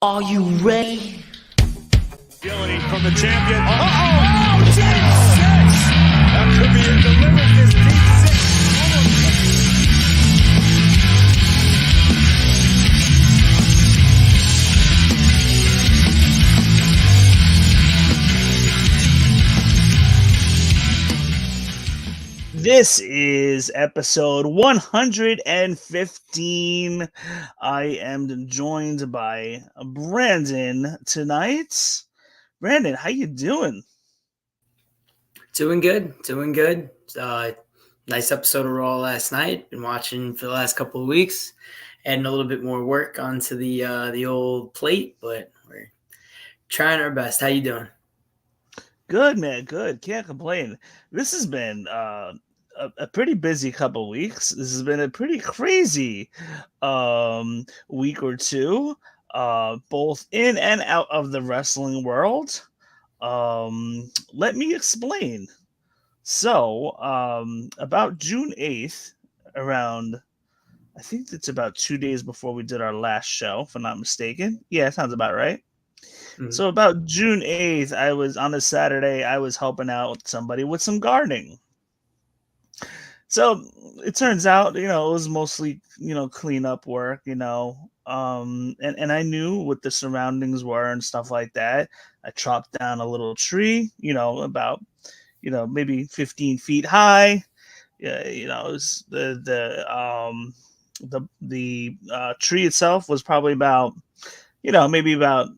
Are you ready? Agility from the champion. Oh, deep six! That could be it. Delivered this deep six. This is episode 115. I am joined by Brandon tonight. Brandon, how you doing? Doing good. Nice episode of Raw last night. Been watching for the last couple of weeks. Adding a little bit more work onto the old plate, but we're trying our best. How you doing? Good, man. Good. Can't complain. This has been a pretty busy couple weeks. This has been a pretty crazy week or two, both in and out of the wrestling world. Let me explain. So, about June 8th, around, I think it's about 2 days before we did our last show, if I'm not mistaken. Yeah, sounds about right. Mhm. So about June 8th, I was on a Saturday, I was helping out somebody with some gardening. So it turns out, it was mostly, cleanup work, and I knew what the surroundings were and stuff like that. I chopped down a little tree, about, maybe 15 feet high. Yeah, it was the tree itself was probably about, maybe about,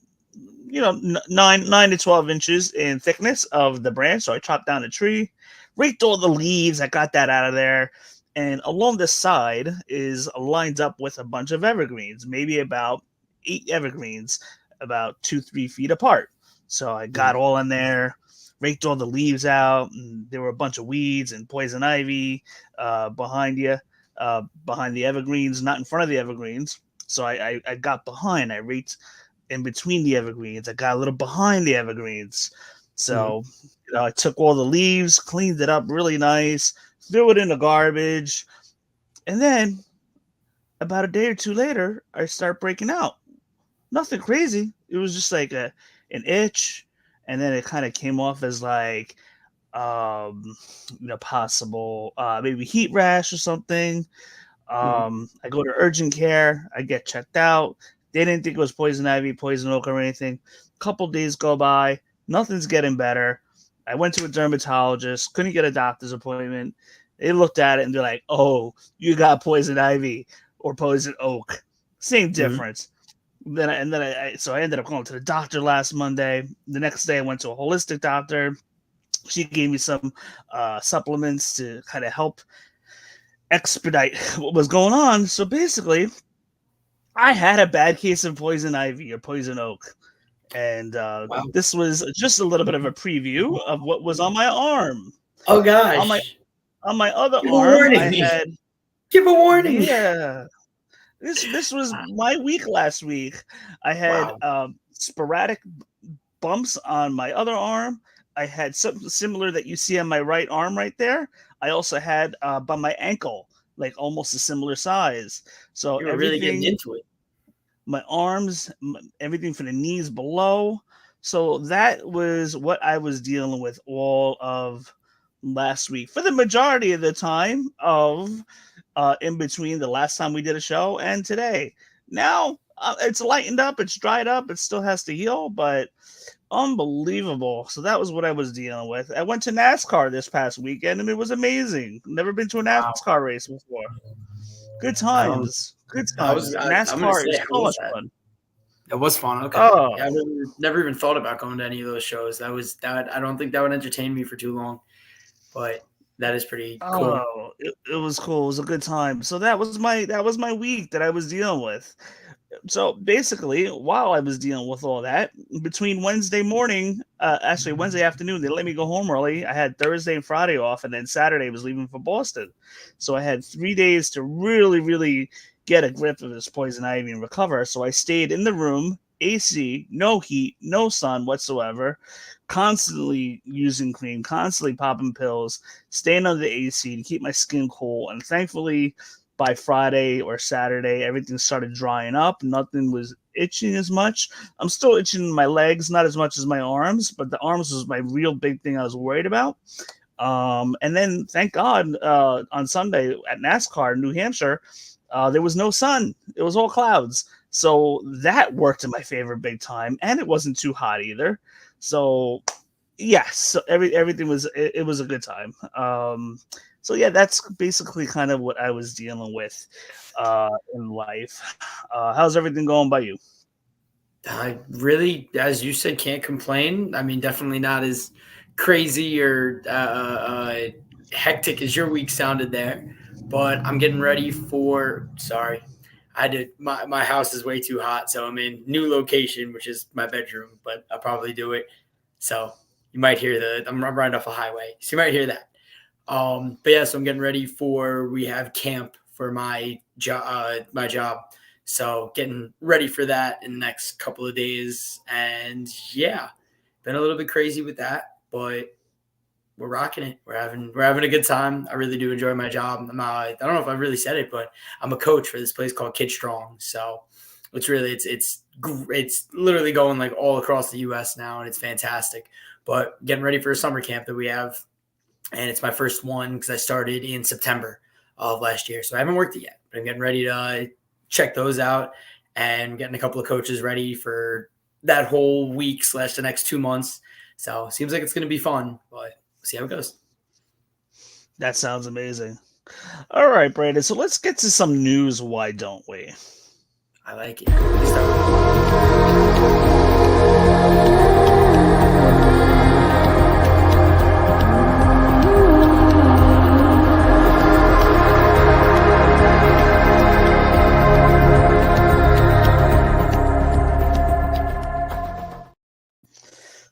9 to 12 inches in thickness of the branch. So I chopped down the tree, raked all the leaves. I got that out of there. And along the side is lined up with a bunch of evergreens, maybe about 8 evergreens, about 2-3 feet apart. So I got all in there, raked all the leaves out, and there were a bunch of weeds and poison ivy behind the evergreens, not in front of the evergreens. So I got behind. I raked in between the evergreens. I got a little behind the evergreens. So I took all the leaves, cleaned it up really nice, threw it in the garbage. And then about a day or two later, I start breaking out. Nothing crazy. It was just like an itch. And then it kind of came off as like, possible maybe heat rash or something. I go to urgent care. I get checked out. They didn't think it was poison ivy, poison oak, or anything. Couple days go by. Nothing's getting better. I went to a dermatologist. Couldn't get a doctor's appointment. They looked at it and they're like, "Oh, you got poison ivy or poison oak. Same difference." So I ended up going to the doctor last Monday. The next day, I went to a holistic doctor. She gave me some supplements to kind of help expedite what was going on. So basically, I had a bad case of poison ivy or poison oak. And Wow. this was just a little bit of a preview of what was on my arm. Oh gosh. On my other Give a arm, warning. I had Give a warning. yeah. This was my week last week. I had sporadic bumps on my other arm. I had something similar that you see on my right arm right there. I also had by my ankle, like almost a similar size. So You were really getting into it. my arms, everything from the knees below. So that was what I was dealing with all of last week for the majority of the time of in between the last time we did a show and today. Now it's lightened up, it's dried up, it still has to heal, but unbelievable. So that was what I was dealing with. I went to NASCAR this past weekend and it was amazing. Never been to a NASCAR race before. Good times. Good times. I'm gonna NASCAR say, is how so was much that? fun. It was fun. Okay. Oh. Yeah, I never even thought about going to any of those shows. That I don't think that would entertain me for too long. But that is pretty cool. Oh, it was cool. It was a good time. So that was my week that I was dealing with. So basically, while I was dealing with all that, between Wednesday morning, actually Wednesday afternoon, they let me go home early. I had Thursday and Friday off, and then Saturday was leaving for Boston. So I had 3 days to really, really get a grip of this poison ivy and recover. So I stayed in the room, AC, no heat, no sun whatsoever, constantly using cream, constantly popping pills, staying under the AC to keep my skin cool. And thankfully, by Friday or Saturday, everything started drying up. Nothing was itching as much. I'm still itching my legs, not as much as my arms, but the arms was my real big thing I was worried about. And then thank God on Sunday at NASCAR in New Hampshire, there was no sun. It was all clouds. So that worked in my favor big time, and it wasn't too hot either. So yes, so everything was it was a good time. So yeah, that's basically kind of what I was dealing with in life. How's everything going by you? I really, as you said, can't complain. I mean, definitely not as crazy or hectic as your week sounded there, but I'm getting ready for. Sorry, I did. My house is way too hot, so I'm in new location, which is my bedroom. But I'll probably do it. So you might hear I'm right off a highway, so you might hear that. But yeah, so I'm getting ready for. We have camp for my job. My job. So getting ready for that in the next couple of days. And yeah, been a little bit crazy with that, but we're rocking it. We're having a good time. I really do enjoy my job. I don't know if I've really said it, but I'm a coach for this place called Kid Strong. So it's really, it's literally going like all across the US now, and it's fantastic. But getting ready for a summer camp that we have. And it's my first one because I started in September of last year. So I haven't worked it yet, but I'm getting ready to check those out and getting a couple of coaches ready for that whole week / the next 2 months. So it seems like it's going to be fun, but we'll see how it goes. That sounds amazing. All right, Brandon. So let's get to some news. Why don't we? I like it.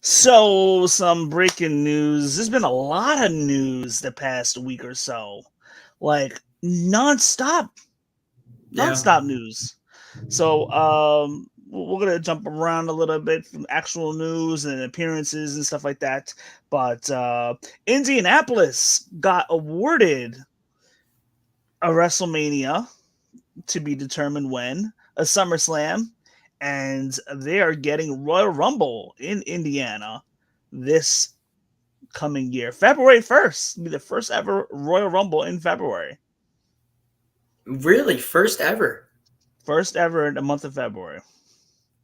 So, some breaking news. There's been a lot of news the past week or so, like nonstop news. So, we're gonna jump around a little bit from actual news and appearances and stuff like that. But Indianapolis got awarded a WrestleMania to be determined when, a SummerSlam, and they are getting Royal Rumble in Indiana this coming year. February 1st will be the first ever Royal Rumble in February. Really? First ever? First ever in the month of February.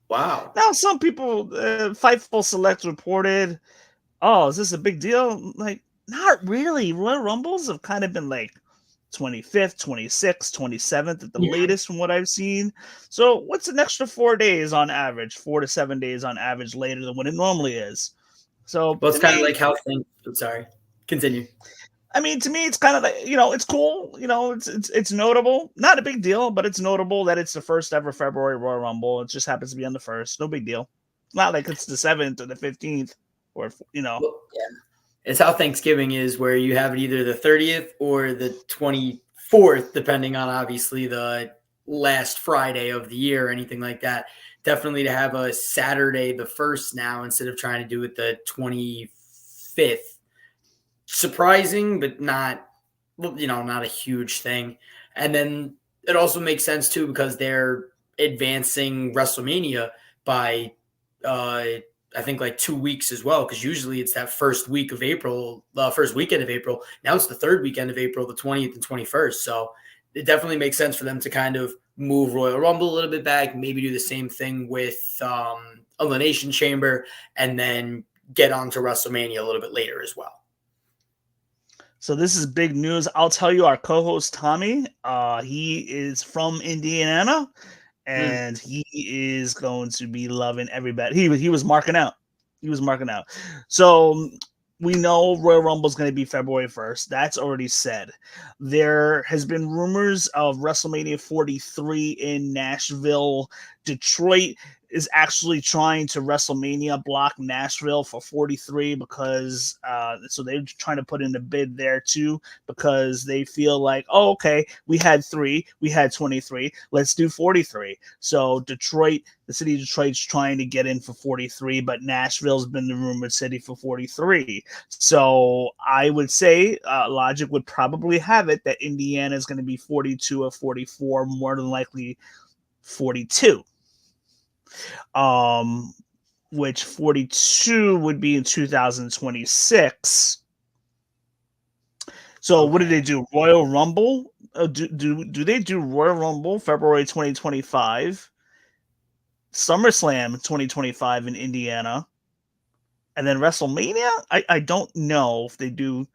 Wow. Now, some people, Fightful Select reported, oh, is this a big deal? Like, not really. Royal Rumbles have kind of been like 25th, 26th, 27th at the latest from what I've seen. So what's an extra 4 days on average, 4 to 7 days on average later than what it normally is? So well, it's kind of like how things. I'm sorry. Continue. I mean, to me, it's kind of like, it's cool. It's notable. Not a big deal, but it's notable that it's the first ever February Royal Rumble. It just happens to be on the 1st. No big deal. It's not like it's the 7th or the 15th or, Well, yeah. It's how Thanksgiving is, where you have it either the 30th or the 24th, depending on obviously the last Friday of the year or anything like that. Definitely to have a Saturday the 1st now instead of trying to do it the 25th. Surprising, but not a huge thing. And then it also makes sense too because they're advancing WrestleMania by I think like 2 weeks as well, because usually it's that first week of April, first weekend of April. Now it's the third weekend of April, the 20th and 21st. So it definitely makes sense for them to kind of move Royal Rumble a little bit back, maybe do the same thing with Elimination Chamber, and then get on to WrestleMania a little bit later as well. So this is big news. I'll tell you, our co-host Tommy, he is from Indiana, and he is going to be loving everybody. He was marking out. So we know Royal Rumble is going to be February 1st. That's already said. There has been rumors of WrestleMania 43 in Nashville. Detroit is actually trying to WrestleMania block Nashville for 43 because so they're trying to put in a bid there too, because they feel like, oh, okay, we had 3, we had 23, let's do 43. So Detroit, the city of Detroit's trying to get in for 43, but Nashville's been the rumored city for 43. So I would say logic would probably have it that Indiana is going to be 42 or 44, more than likely 42. which 42 would be in 2026. So what do they do? Royal Rumble? Do they do Royal Rumble February 2025? SummerSlam 2025 in Indiana, and then WrestleMania? I don't know if they do.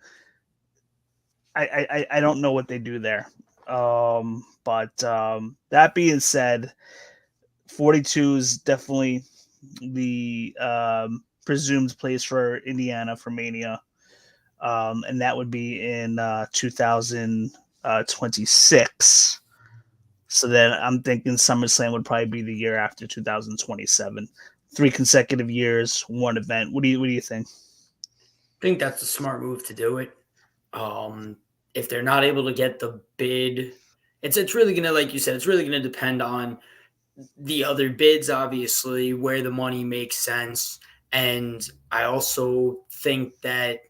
I don't know what they do there. But that being said, 42 is definitely the presumed place for Indiana for Mania. And that would be in 2026. So then I'm thinking SummerSlam would probably be the year after 2027. 3 consecutive years, one event. What do you think? I think that's a smart move to do it. If they're not able to get the bid, it's really gonna, like you said, it's really gonna depend on the other bids, obviously, where the money makes sense. And I also think that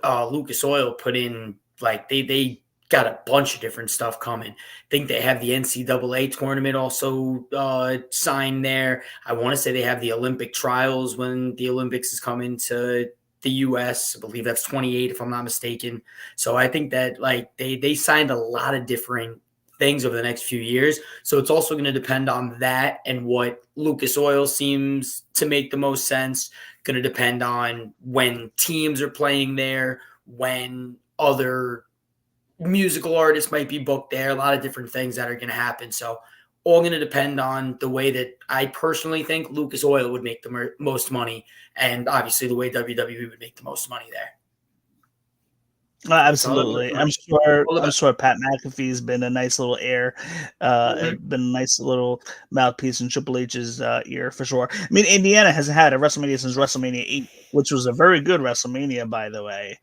Lucas Oil put in, like, they got a bunch of different stuff coming. I think they have the NCAA tournament also signed there. I want to say they have the Olympic trials when the Olympics is coming to the U.S. I believe that's 28, if I'm not mistaken. So I think that, like, they signed a lot of different things over the next few years. So it's also going to depend on that and what Lucas Oil seems to make the most sense. Going to depend on when teams are playing there, when other musical artists might be booked there, a lot of different things that are going to happen. So all going to depend on the way that I personally think Lucas Oil would make the most money, and obviously the way WWE would make the most money there. Absolutely. I'm sure Pat McAfee's been a nice little ear, been a nice little mouthpiece in Triple H's ear for sure. I mean, Indiana hasn't had a WrestleMania since WrestleMania 8, which was a very good WrestleMania, by the way.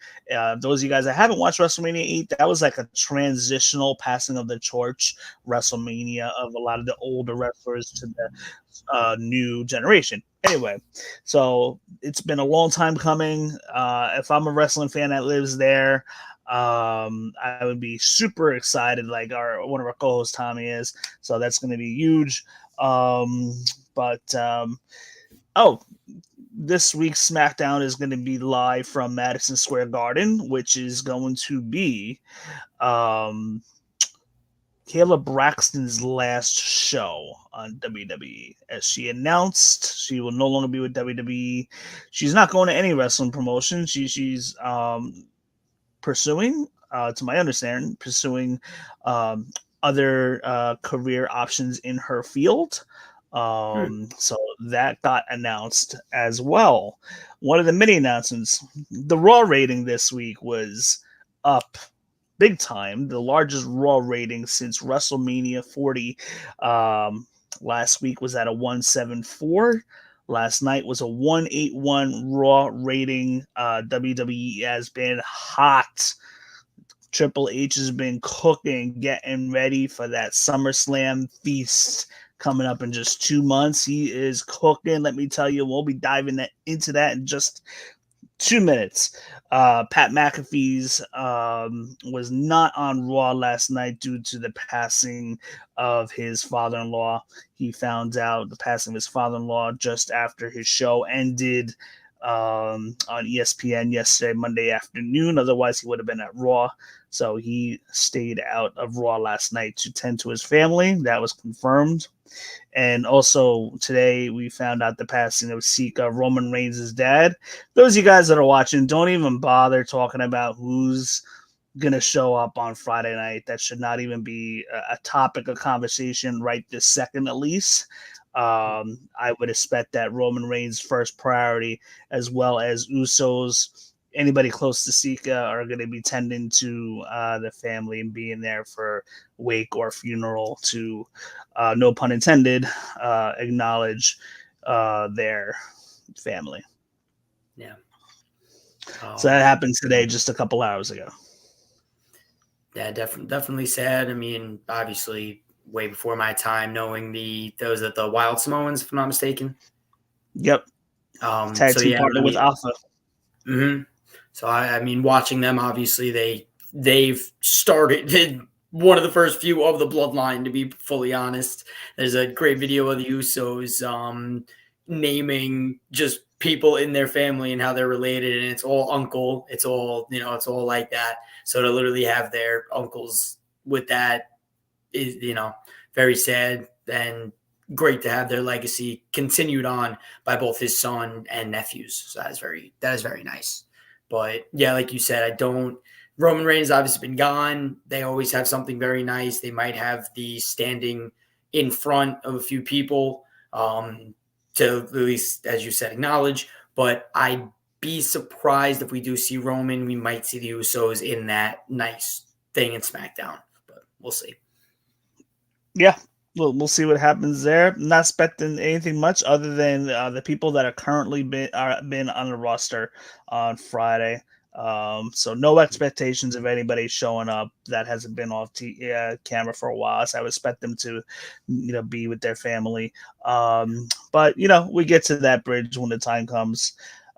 Those of you guys that haven't watched WrestleMania 8, that was like a transitional passing of the torch WrestleMania of a lot of the older wrestlers to the new generation. Anyway, so it's been a long time coming. If I'm a wrestling fan that lives there, I would be super excited, like one of our co-hosts Tommy is. So that's going to be huge. This week's SmackDown is going to be live from Madison Square Garden, which is going to be Kayla Braxton's last show on WWE. As she announced, she will no longer be with WWE. She's not going to any wrestling promotion. She's pursuing, to my understanding, other career options in her field. So that got announced as well. One of the many announcements, the Raw rating this week was up big time, the largest Raw rating since WrestleMania 40. Last week was at a 174. Last night was a 181 Raw rating. WWE has been hot. Triple H has been cooking, getting ready for that SummerSlam feast coming up in just 2 months. He is cooking. Let me tell you, we'll be diving into that in just 2 minutes. Pat McAfee's was not on Raw last night due to the passing of his father-in-law. He found out the passing of his father-in-law just after his show ended on ESPN yesterday, Monday afternoon. Otherwise, he would have been at Raw. So he stayed out of Raw last night to tend to his family. That was confirmed. And also today we found out the passing of Sika, Roman Reigns' dad. Those of you guys that are watching, don't even bother talking about who's going to show up on Friday night. That should not even be a topic of conversation right this second, at least. I would expect that Roman Reigns' first priority, as well as Usos, anybody close to Sika, are going to be tending to the family and being there for wake or funeral to, no pun intended, acknowledge their family. Yeah. So that happened today, just a couple hours ago. Yeah, definitely sad. I mean, obviously, way before my time, knowing those are the Wild Samoans, if I'm not mistaken. Yep. Tag team partner with Alpha. Mm-hmm. So I mean, watching them, obviously they've started one of the first few of the bloodline, to be fully honest. There's a great video of the Usos naming just people in their family and how they're related, and it's all uncle. It's all, it's all like that. So to literally have their uncles with that is, very sad, and great to have their legacy continued on by both his son and nephews. So that is very nice. But yeah, like you said, Roman Reigns obviously been gone. They always have something very nice. They might have the standing in front of a few people to at least, as you said, acknowledge. But I'd be surprised if we do see Roman. We might see the Usos in that nice thing in SmackDown, but we'll see. Yeah, we'll see what happens there. Not expecting anything much other than the people that are currently been on the roster on Friday. So no expectations of anybody showing up that hasn't been off camera for a while. So I would expect them to, be with their family. But we get to that bridge when the time comes.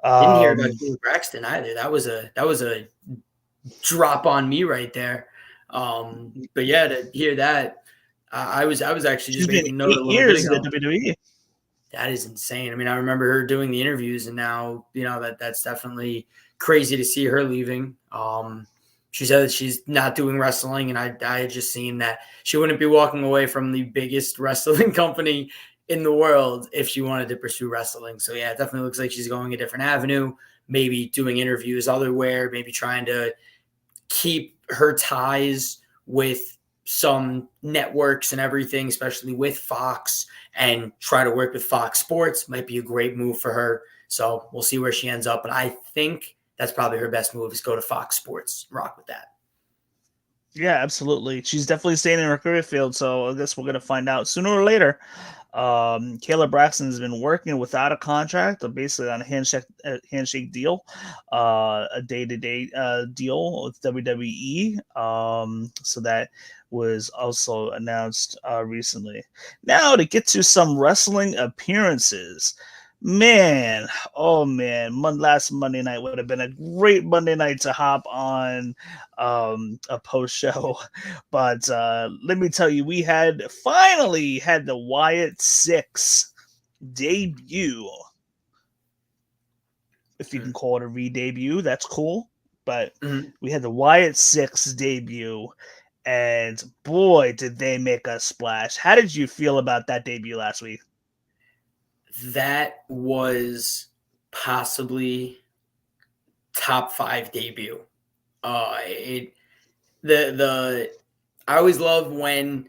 Didn't hear about King Braxton either. That was a drop on me right there. But yeah, to hear that, I was actually just making note a little bit ago. WWE. That is insane. I mean, I remember her doing the interviews, and now that's definitely crazy to see her leaving. She said that she's not doing wrestling, and I had just seen that she wouldn't be walking away from the biggest wrestling company in the world if she wanted to pursue wrestling. So yeah, it definitely looks like she's going a different avenue, maybe doing interviews otherwhere, maybe trying to keep her ties with some networks and everything, especially with Fox, and try to work with Fox Sports. Might be a great move for her. So we'll see where she ends up. But I think that's probably her best move, is go to Fox Sports, rock with that. Yeah, absolutely. She's definitely staying in her career field. So I guess we're going to find out sooner or later. Kayla Braxton has been working without a contract, or basically on a handshake deal, a day-to-day deal with WWE. So that was also announced recently. Now to get to some wrestling appearances. Man, last Monday night would have been a great Monday night to hop on a post show. But let me tell you, we finally had the Wyatt 6 debut. If you can call it a re-debut, that's cool. But we had the Wyatt 6 debut, and boy, did they make a splash. How did you feel about that debut last week? That was possibly top 5 debut. I always love when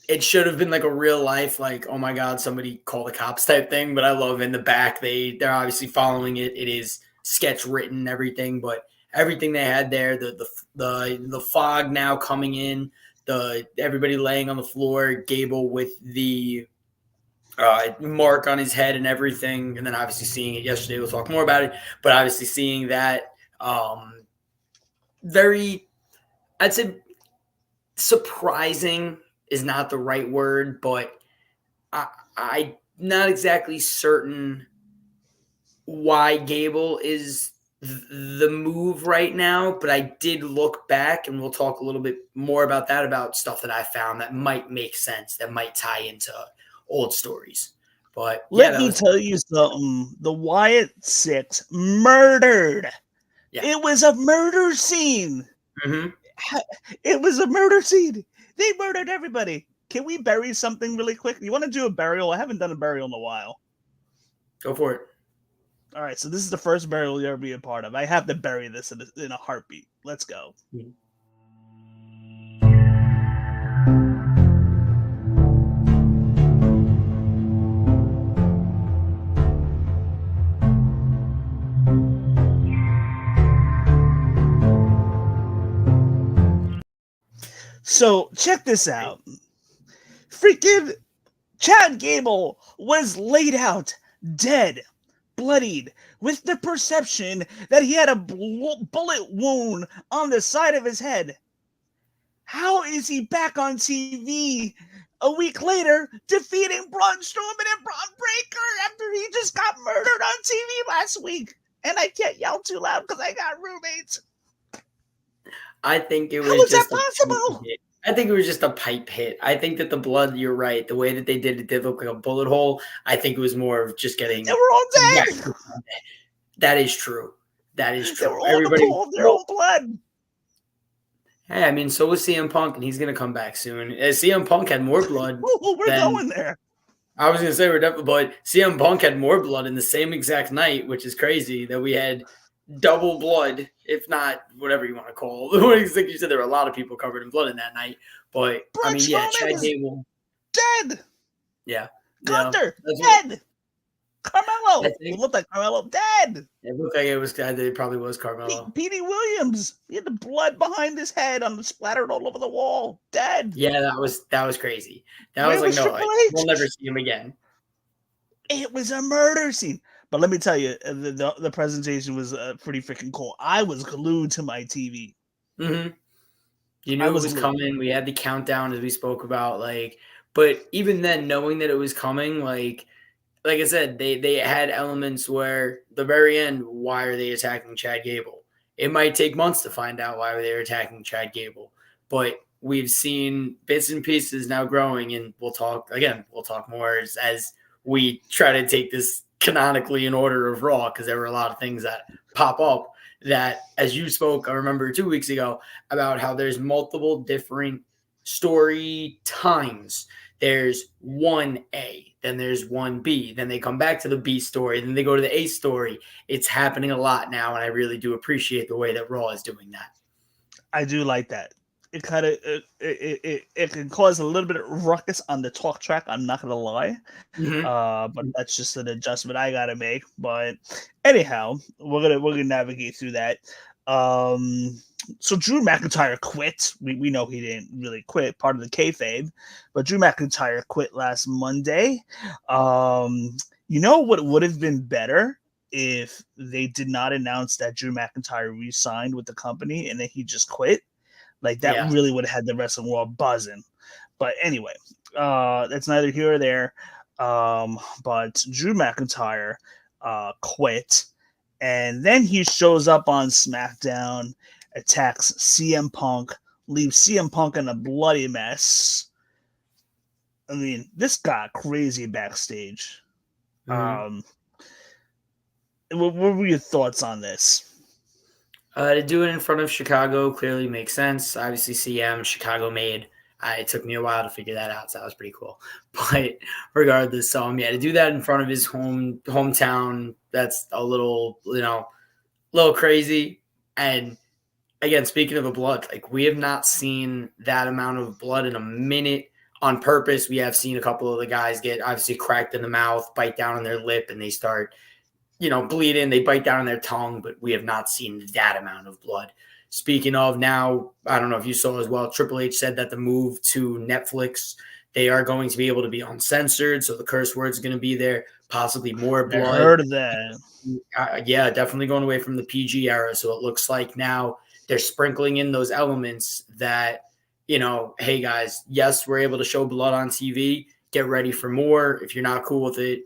it should have been like a real life, like, oh my God, somebody call the cops type thing. But I love in the back, they're obviously following it. It is sketch written, everything, but everything they had there, the fog now coming in, everybody laying on the floor, Gable with the mark on his head and everything, and then obviously seeing it yesterday, we'll talk more about it, but obviously seeing that, very, I'd say surprising is not the right word, but I'm not exactly certain why Gable is the move right now, but I did look back, and we'll talk a little bit more about that, about stuff that I found that might make sense, that might tie into old stories. But let me tell you something. The Wyatt 6 murdered. Yeah. It was a murder scene. It was a murder scene. They murdered everybody. Can we bury something really quick? You want to do a burial? I haven't done a burial in a while. Go for it. All right, so this is the first burial you'll ever be a part of. I have to bury this in a heartbeat. Let's go. So check this out. Freaking Chad Gable was laid out, dead, bloodied, with the perception that he had a bullet wound on the side of his head. How is he back on TV a week later defeating Braun Strowman and Braun Breaker after he just got murdered on TV last week? And I can't yell too loud because I got roommates. I think it was How is that possible? I think it was just a pipe hit. I think that the blood, you're right. The way that they did it did look like a bullet hole. I think it was more of just They getting were all whacked. dead. That is true. That is They were true. all in the Everybody, pool of their own blood. hey, I mean, so was CM Punk, and he's going to come back soon. CM Punk had more blood Ooh, we're than going there. I was going to say we're definitely, but CM Punk had more blood in the same exact night, which is crazy that we had double blood, if not whatever you want to call it. I think you said there were a lot of people covered in blood in that night, but I Braun mean, yeah, Strowman Chad was Gable, dead. yeah, Gunther, that's what dead. I Carmelo, who think. looked like Carmelo, dead. It looked like it was. It probably was Carmelo. Petey Williams, he had the blood behind his head on the splattered all over the wall, dead. Yeah, that was crazy. That was Where like was no, Triple like, H? we'll never see him again. It was a murder scene. But let me tell you, the presentation was pretty freaking cool. I was glued to my TV. Mm-hmm. You I knew it was was glued. coming. We had the countdown as we spoke about, like, but even then, knowing that it was coming, like I said, they had elements where the very end, why are they attacking Chad Gable? It might take months to find out why they were attacking Chad Gable, but we've seen bits and pieces now growing, and we'll talk again. We'll talk more as we try to take this canonically in order of Raw, because there were a lot of things that pop up that, as you spoke, I remember 2 weeks ago about how there's multiple different story times. There's 1A, then there's 1B, then they come back to the B story, then they go to the A story. It's happening a lot now, and I really do appreciate the way that Raw is doing that. I do like that. It kind of it can cause a little bit of ruckus on the talk track. I'm not gonna lie, but that's just an adjustment I gotta make. But anyhow, we're gonna navigate through that. So Drew McIntyre quit. We know he didn't really quit, part of the kayfabe, but Drew McIntyre quit last Monday. You know what would have been better if they did not announce that Drew McIntyre re-signed with the company and then he just quit. Like that really would have had the wrestling world buzzing. But anyway, that's neither here or there. But Drew McIntyre quit, and then he shows up on SmackDown, attacks CM Punk, leaves CM Punk in a bloody mess. I mean, this got crazy backstage. What were your thoughts on this? To do it in front of Chicago clearly makes sense. Obviously, CM, Chicago made. It took me a while to figure that out, so that was pretty cool. But regardless, to do that in front of his hometown, that's a little, little crazy. And again, speaking of the blood, like we have not seen that amount of blood in a minute on purpose. We have seen a couple of the guys get obviously cracked in the mouth, bite down on their lip, and they start bleeding, they bite down on their tongue, but we have not seen that amount of blood. Speaking of now, I don't know if you saw as well, Triple H said that the move to Netflix, they are going to be able to be uncensored, so the curse word's going to be there, possibly more blood. I heard of that. Yeah, definitely going away from the PG era, so it looks like now they're sprinkling in those elements that, hey guys, yes, we're able to show blood on TV, get ready for more. If you're not cool with it,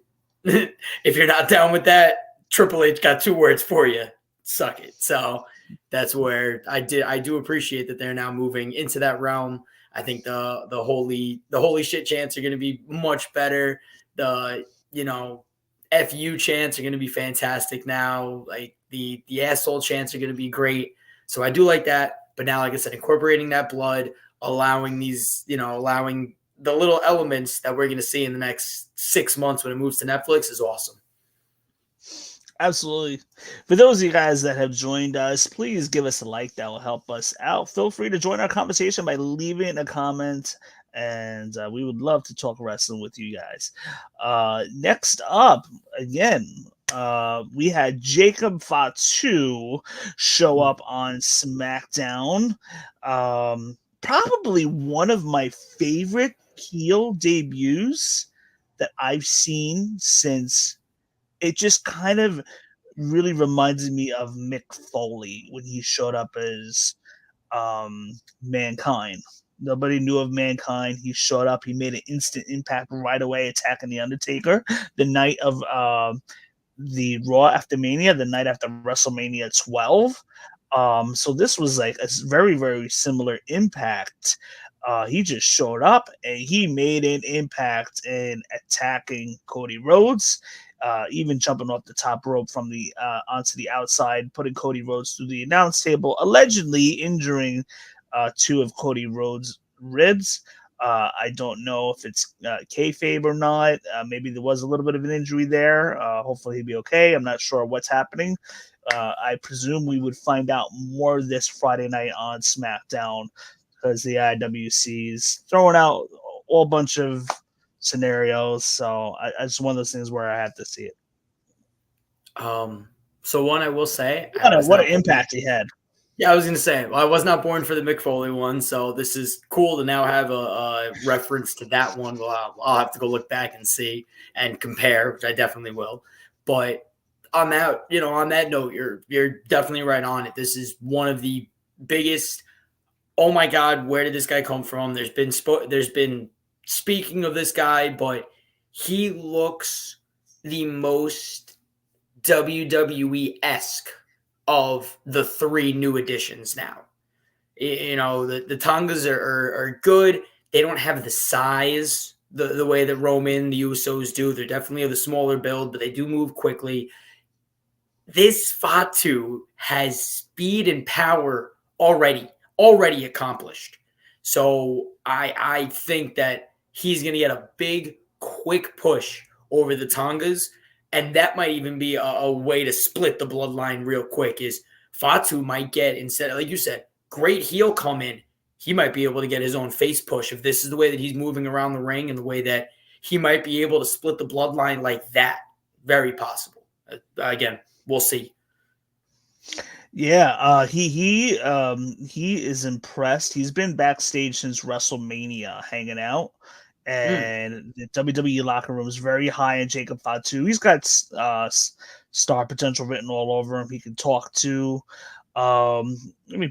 if you're not down with that, Triple H got 2 words for you. Suck it. So that's where I do appreciate that they're now moving into that realm. I think the holy shit chants are going to be much better. The FU chants are going to be fantastic now. Like the asshole chants are going to be great. So I do like that. But now, like I said, incorporating that blood, allowing allowing the little elements that we're going to see in the next 6 months when it moves to Netflix is awesome. Absolutely. For those of you guys that have joined us, please give us a like. That will help us out. Feel free to join our conversation by leaving a comment, and we would love to talk wrestling with you guys. Next up, again, we had Jacob Fatu show up on SmackDown. Probably one of my favorite heel debuts that I've seen since. It just kind of really reminded me of Mick Foley when he showed up as Mankind. Nobody knew of Mankind. He showed up. He made an instant impact right away, attacking The Undertaker the night of the Raw after Mania, the night after WrestleMania 12. So this was like a very, very similar impact. He just showed up and he made an impact in attacking Cody Rhodes, even jumping off the top rope from the onto the outside, putting Cody Rhodes through the announce table, allegedly injuring two of Cody Rhodes' ribs. I don't know if it's kayfabe or not. Maybe there was a little bit of an injury there. Hopefully he'll be okay. I'm not sure what's happening. I presume we would find out more this Friday night on SmackDown, because the IWC is throwing out a whole bunch of scenarios. So I just one of those things where I have to see it. So one I will say, what an impact he had. Yeah, I was going to say, I was not born for the Mick Foley one, so this is cool to now have a reference to that one. Well, I'll have to go look back and see and compare, which I definitely will. But on that, on that note, you're definitely right on it. This is one of the biggest. Oh my God, where did this guy come from? There's been speaking of this guy, but he looks the most WWE-esque of the three new additions now. The Tongas are good. They don't have the size the way that Roman, the Usos do. They're definitely of the smaller build, but they do move quickly. This Fatu has speed and power already accomplished. So I think that he's going to get a big, quick push over the Tongas. And that might even be a way to split the bloodline real quick, is Fatu might get, instead of, like you said, great heel come in, he might be able to get his own face push if this is the way that he's moving around the ring and the way that he might be able to split the bloodline like that. Very possible. Again, we'll see. Yeah, he is impressed. He's been backstage since WrestleMania hanging out. And the WWE locker room is very high in Jacob Fatu. He's got star potential written all over him. He can talk to.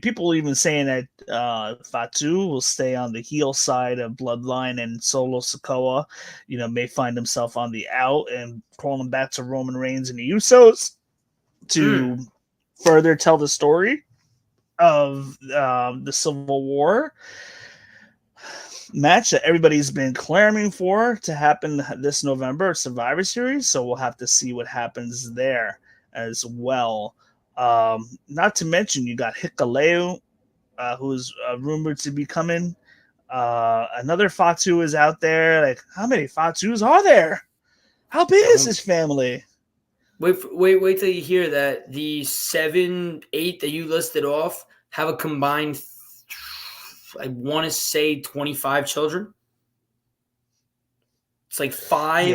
People even saying that Fatu will stay on the heel side of Bloodline, and Solo Sikoa, may find himself on the out and crawling back to Roman Reigns and the Usos to further tell the story of the Civil War match that everybody's been clamoring for to happen this November, Survivor Series. So we'll have to see what happens there as well. Not to mention you got Hikuleo, who's rumored to be coming. Another Fatu is out there. Like, how many Fatus are there? How big is this family? Wait till you hear that the 7-8 that you listed off have a combined, I want to say 25 children. It's like 5.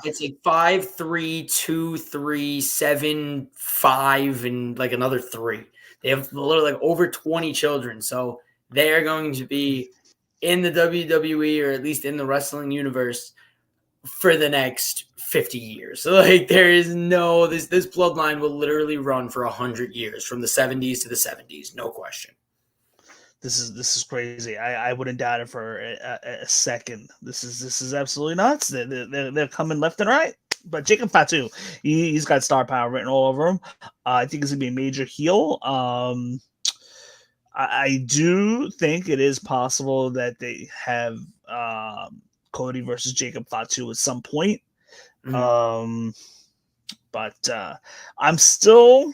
It's like 5, 3, 2, 3, 7, 5, and like another 3. They have literally like over 20 children. So they are going to be in the WWE, or at least in the wrestling universe, for the next 50 years. So like there is no, this bloodline will literally run for 100 years, from the 70s to the 70s, no question. This is crazy. I wouldn't doubt it for a second. This is absolutely nuts. They're coming left and right. But Jacob Fatu, he's got star power written all over him. I think he's gonna be a major heel. I do think it is possible that they have Cody versus Jacob Fatu at some point. But I'm still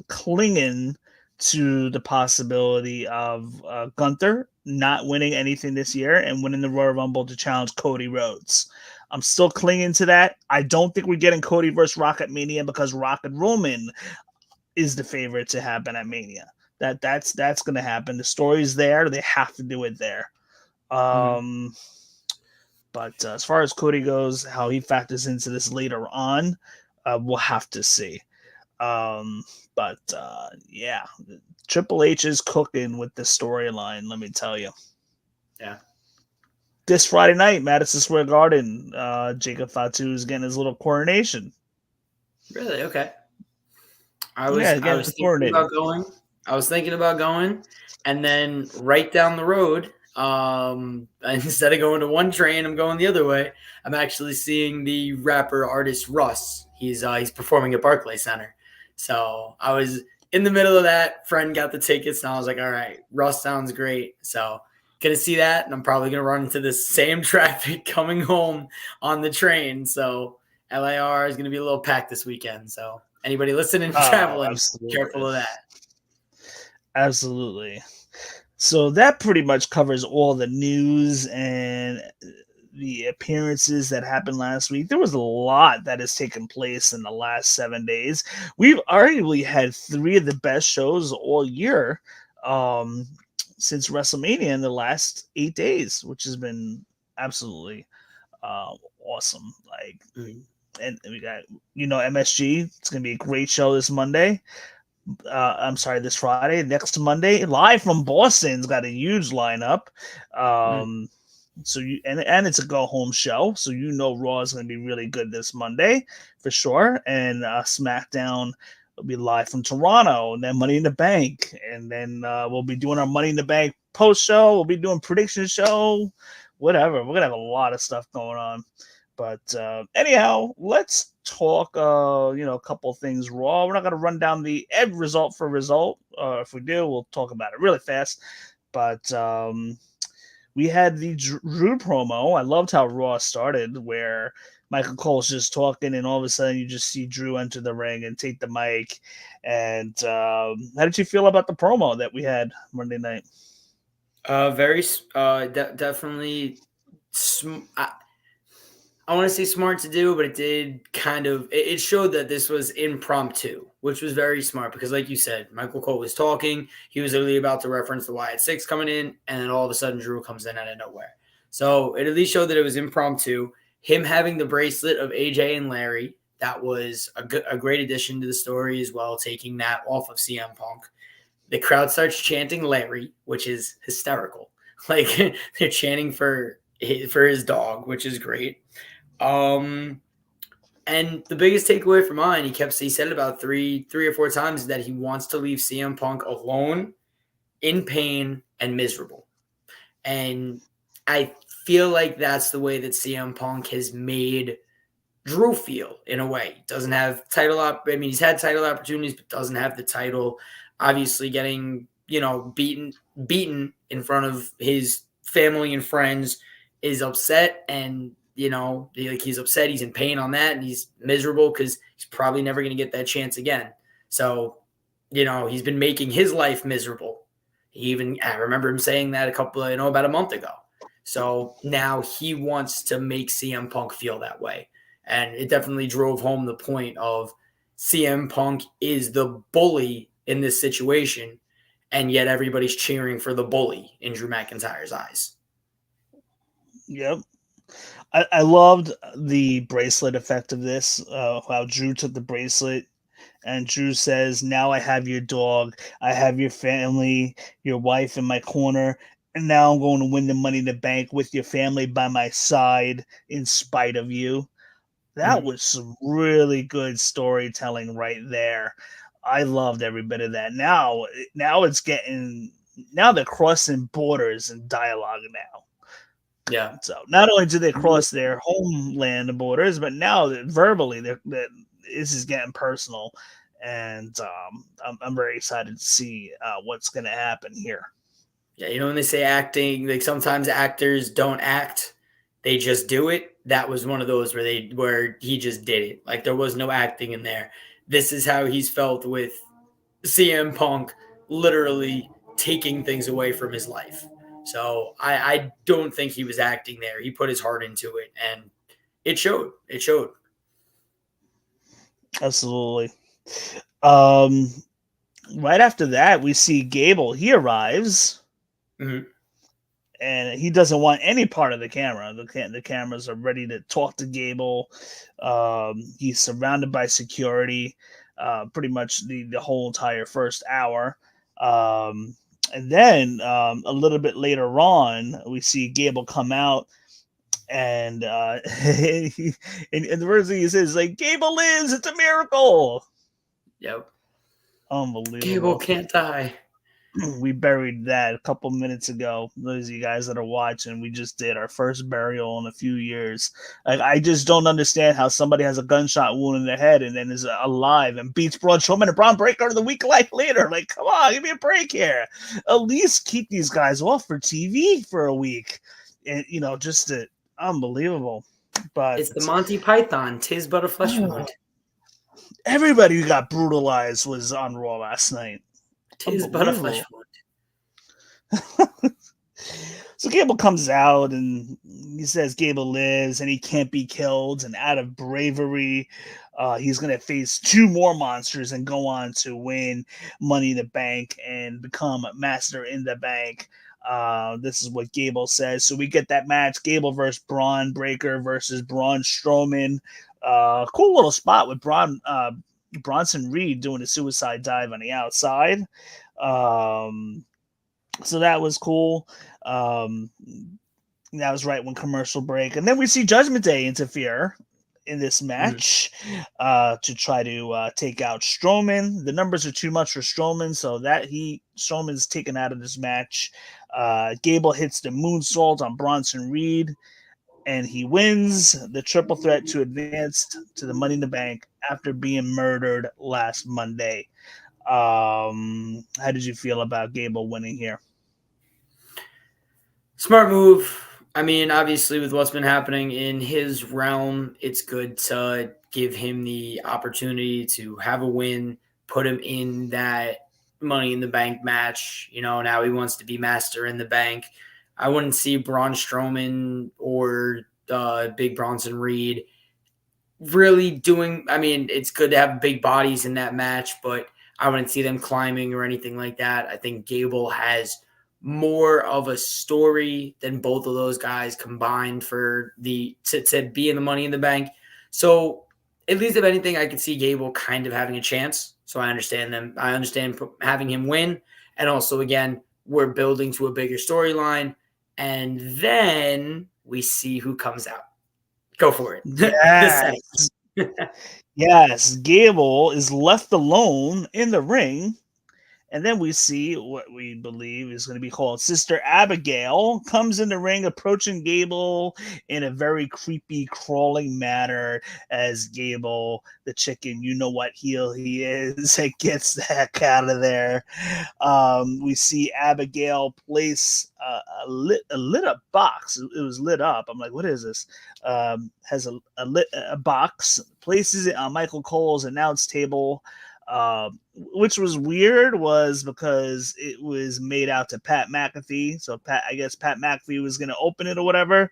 clinging to the possibility of Gunther not winning anything this year and winning the Royal Rumble to challenge Cody Rhodes. I'm still clinging to that. I don't think we're getting Cody versus Rock at Mania, because Rock and Roman is the favorite to happen at Mania. That's going to happen. The story's there. They have to do it there. But as far as Cody goes, how he factors into this later on, we'll have to see. Yeah, Triple H is cooking with the storyline, let me tell you. Yeah. This Friday night, Madison Square Garden, Jacob Fatu is getting his little coronation. Really? Okay. I was thinking about going. And then right down the road, instead of going to one train, I'm going the other way. I'm actually seeing the rapper artist Russ. He's performing at Barclays Center. So I was in the middle of that. Friend got the tickets, and I was like, all right, Russ sounds great. So going to see that, and I'm probably going to run into the same traffic coming home on the train. So LAR is going to be a little packed this weekend. So anybody listening and traveling, absolutely. careful of that. Absolutely. So that pretty much covers all the news and the appearances that happened last week. There was a lot that has taken place in the last 7 days. We've arguably had 3 of the best shows all year since WrestleMania in the last 8 days, which has been absolutely awesome. Like, and we got, MSG. It's going to be a great show this Monday. This Friday. Next Monday, live from Boston's got a huge lineup. So and it's a go home show, so Raw is going to be really good this Monday for sure. And SmackDown will be live from Toronto, and then Money in the Bank, and then we'll be doing our Money in the Bank post show. We'll be doing prediction show, whatever. We're gonna have a lot of stuff going on. But anyhow, let's talk, a couple of things Raw. We're not going to run down the every result for result. If we do, we'll talk about it really fast. But we had the Drew promo. I loved how Raw started, where Michael Cole's just talking, and all of a sudden you just see Drew enter the ring and take the mic. And how did you feel about the promo that we had Monday night? Definitely. I want to say smart to do, but it did it showed that this was impromptu, which was very smart because, like you said, Michael Cole was talking. He was literally about to reference the Wyatt 6 coming in, and then all of a sudden Drew comes in out of nowhere. So it at least showed that it was impromptu. Him having the bracelet of AJ and Larry, that was a great addition to the story as well, taking that off of CM Punk. The crowd starts chanting Larry, which is hysterical. Like, they're chanting for his dog, which is great. And the biggest takeaway for mine, he said it about three or four times, that he wants to leave CM Punk alone, in pain, and miserable. And I feel like that's the way that CM Punk has made Drew feel, in a way. Doesn't have he's had title opportunities, but doesn't have the title. Obviously getting, beaten in front of his family and friends, is upset, and he's upset, he's in pain on that, and he's miserable because he's probably never going to get that chance again. So, he's been making his life miserable. I remember him saying that about a month ago. So now he wants to make CM Punk feel that way. And it definitely drove home the point of CM Punk is the bully in this situation, and yet everybody's cheering for the bully in Drew McIntyre's eyes. Yep. I loved the bracelet effect of this, how Drew took the bracelet, and Drew says, now I have your dog, I have your family, your wife in my corner, and now I'm going to win the Money in the Bank with your family by my side in spite of you. That was some really good storytelling right there. I loved every bit of that. Now they're crossing borders and dialogue now. Yeah. So not only do they cross their homeland borders, but now verbally, this is getting personal, and I'm very excited to see what's going to happen here. Yeah, when they say acting, like sometimes actors don't act, they just do it. That was one of those where he just did it. Like, there was no acting in there. This is how he's felt with CM Punk literally taking things away from his life. So I don't think he was acting there. He put his heart into it, and it showed. It showed. Absolutely. Right after that, we see Gable. He arrives, and he doesn't want any part of the camera. The cameras are ready to talk to Gable. He's surrounded by security pretty much the whole entire first hour. And then a little bit later on, we see Gable come out, and and the first thing he says is like, "Gable lives! It's a miracle!" Yep. Unbelievable. Gable can't die. we buried that a couple minutes ago. Those of you guys that are watching, we just did our first burial in a few years. Like, I just don't understand how somebody has a gunshot wound in their head and then is alive and beats Braun Strowman and Braun Breaker the week later. Like, come on, give me a break here. At least keep these guys off for TV for a week. And, just unbelievable. But it's the Monty Python, 'tis but a flesh wound. Everybody who got brutalized was on Raw last night. 'Tis but a flesh wound. So Gable comes out and he says Gable lives and he can't be killed. And out of bravery, he's going to face 2 more monsters and go on to win Money in the Bank and become Master in the Bank. This is what Gable says. So we get that match: Gable versus Braun Breaker versus Braun Strowman. Cool little spot with Bronson Reed doing a suicide dive on the outside. So that was cool. That was right when commercial break. And then we see Judgment Day interfere in this match to try to take out Strowman. The numbers are too much for Strowman, so Strowman's taken out of this match. Gable hits the moonsault on Bronson Reed, and he wins the triple threat to advance to the Money in the Bank after being murdered last Monday. How did you feel about Gable winning here? Smart move. I mean, obviously, with what's been happening in his realm, it's good to give him the opportunity to have a win, put him in that Money in the Bank match. Now he wants to be Master in the Bank. I wouldn't see Braun Strowman or Big Bronson Reed really doing. I mean, it's good to have big bodies in that match, but I wouldn't see them climbing or anything like that. I think Gable has more of a story than both of those guys combined for to be in the Money in the Bank. So at least if anything, I could see Gable kind of having a chance. So I understand them. I understand having him win. And also, again, we're building to a bigger storyline. And then we see who comes out. Go for it. Yes. Yes. Gable is left alone in the ring. And then we see what we believe is going to be called Sister Abigail comes in the ring, approaching Gable in a very creepy, crawling manner as Gable, the chicken, heel he is, gets the heck out of there. We see Abigail place a lit up box. It was lit up. I'm like, what is this? Has a box, places it on Michael Cole's announce table. Which was weird was because it was made out to Pat McAfee. So I guess Pat McAfee was going to open it or whatever.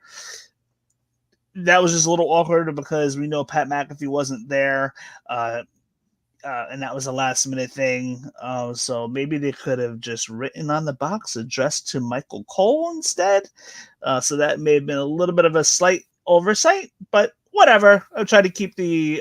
That was just a little awkward because we know Pat McAfee wasn't there. And that was a last minute thing. So maybe they could have just written on the box addressed to Michael Cole instead. So that may have been a little bit of a slight oversight, but whatever. I'll try to keep the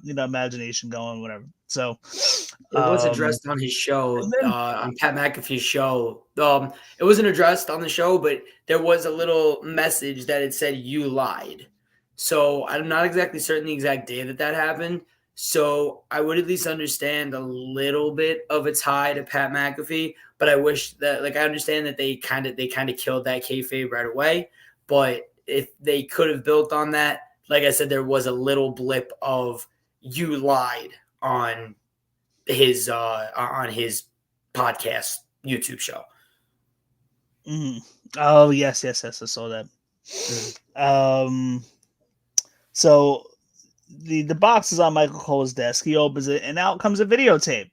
imagination going, whatever. So it was addressed on his show, on Pat McAfee's show. It wasn't addressed on the show, but there was a little message that it said "you lied." So I'm not exactly certain the exact day that happened. So I would at least understand a little bit of a tie to Pat McAfee, but I wish that, I understand that they kind of killed that kayfabe right away. But if they could have built on that, like I said, there was a little blip of "you lied" on his podcast YouTube show. Oh yes, I saw that. So the box is on Michael Cole's desk. He opens it, and out comes a videotape.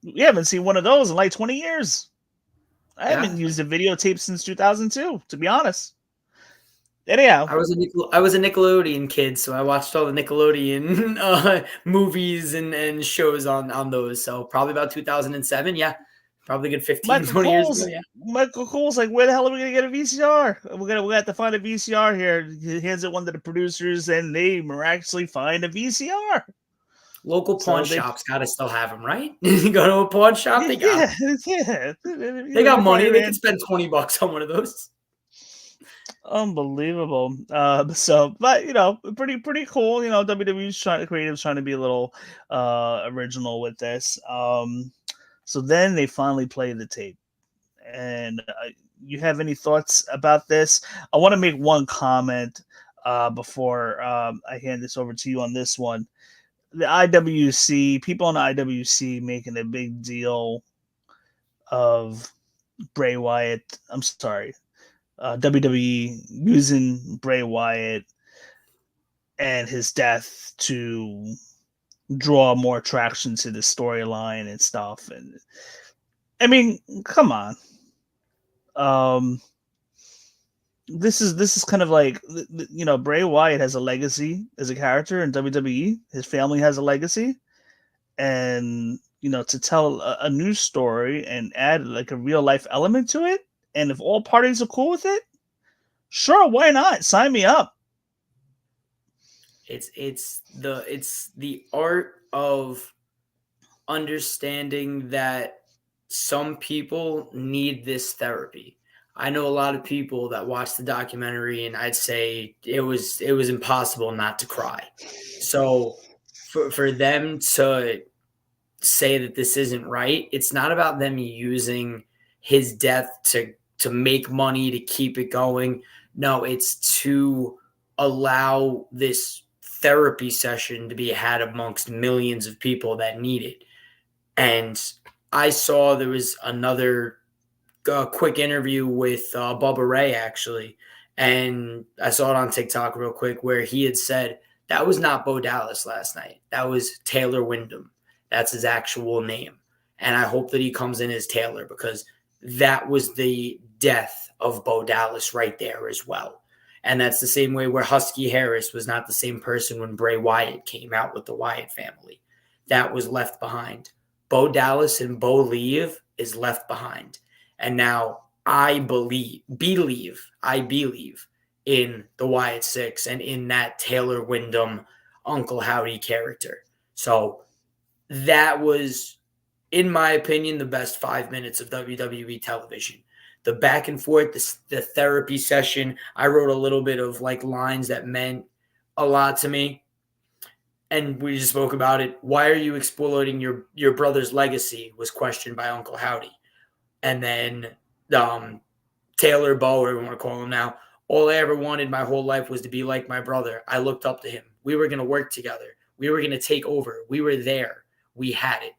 We haven't seen one of those in like 20 years. I haven't used a videotape since 2002, to be honest. Anyhow, I was a Nickelodeon kid, so I watched all the Nickelodeon movies and shows on those. So probably about 2007, probably a good 15, 20 years ago. Yeah. Michael Cole's like, where the hell are we gonna get a VCR? We have to find a VCR here. He hands it one to the producers, and they miraculously find a VCR. Local pawn shops gotta still have them, right? You go to a pawn shop, they got they got money. They can spend $20 on one of those. Unbelievable. But pretty cool. WWE's creative's trying to be a little original with this. So then they finally play the tape. And you have any thoughts about this? I want to make one comment before I hand this over to you on this one. The IWC, people on the IWC making a big deal of Bray Wyatt. I'm sorry, WWE using Bray Wyatt and his death to draw more attraction to the storyline and stuff. And I mean, come on. This is kind of like, Bray Wyatt has a legacy as a character in WWE. His family has a legacy, and to tell a new story and add like a real life element to it, and if all parties are cool with it, sure, why not? Sign me up. It's the art of understanding that some people need this therapy. I know a lot of people that watched the documentary, and I'd say it was impossible not to cry. So for them to say that this isn't right, it's not about them using his death to make money, to keep it going. No, it's to allow this therapy session to be had amongst millions of people that need it. And I saw there was another quick interview with Bubba Ray, actually, and I saw it on TikTok real quick, where he had said that was not Bo Dallas last night. That was Taylor Wyndham. That's his actual name. And I hope that he comes in as Taylor, because that was the death of Bo Dallas right there as well. And that's the same way where Husky Harris was not the same person when Bray Wyatt came out with the Wyatt family. That was left behind. Bo Dallas and Bo Leave is left behind. And now I believe in the Wyatt Six and in that Taylor Wyndham, Uncle Howdy character. So that was, in my opinion, the best 5 minutes of WWE television. The back and forth, the therapy session. I wrote a little bit of like lines that meant a lot to me. And we just spoke about it. Why are you exploiting your brother's legacy? Was questioned by Uncle Howdy. And then Taylor, Bo, whatever you want to call him now, all I ever wanted my whole life was to be like my brother. I looked up to him. We were going to work together. We were going to take over. We were there. We had it.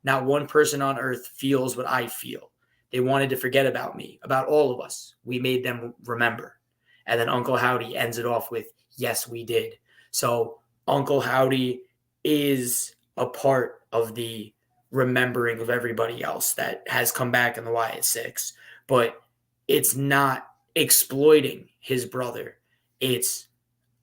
Not one person on earth feels what I feel. They wanted to forget about me, about all of us. We made them remember. And then Uncle Howdy ends it off with, yes, we did. So Uncle Howdy is a part of the remembering of everybody else that has come back in the Wyatt Six. But it's not exploiting his brother. It's,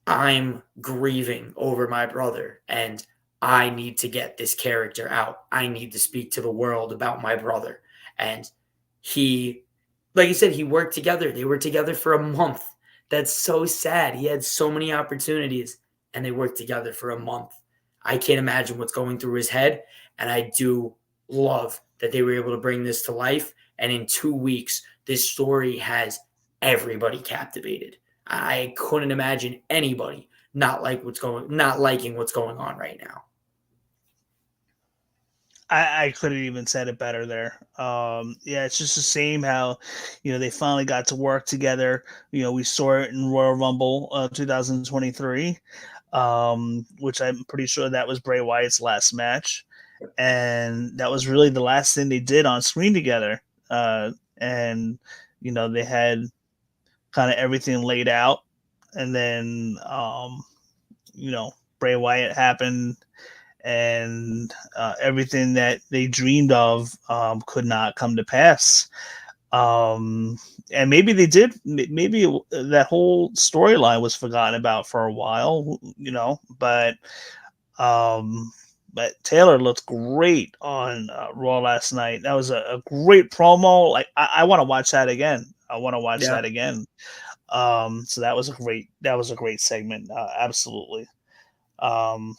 I'm grieving over my brother, and I need to get this character out. I need to speak to the world about my brother. And he, like you said, he worked together. They were together for a month. That's so sad. He had so many opportunities, and they worked together for a month. I can't imagine what's going through his head. And I do love that they were able to bring this to life. And in 2 weeks, this story has everybody captivated. I couldn't imagine anybody not liking what's going on right now. I couldn't even said it better there. Yeah, it's just the same how, they finally got to work together. We saw it in Royal Rumble 2023, which I'm pretty sure that was Bray Wyatt's last match. And that was really the last thing they did on screen together. And, they had kind of everything laid out. And then, Bray Wyatt happened, and everything that they dreamed of could not come to pass. And maybe they did. Maybe that whole storyline was forgotten about for a while, But Taylor looked great on Raw last night. That was a great promo. Like I want to watch that again. That again. So that was a great segment. Absolutely. So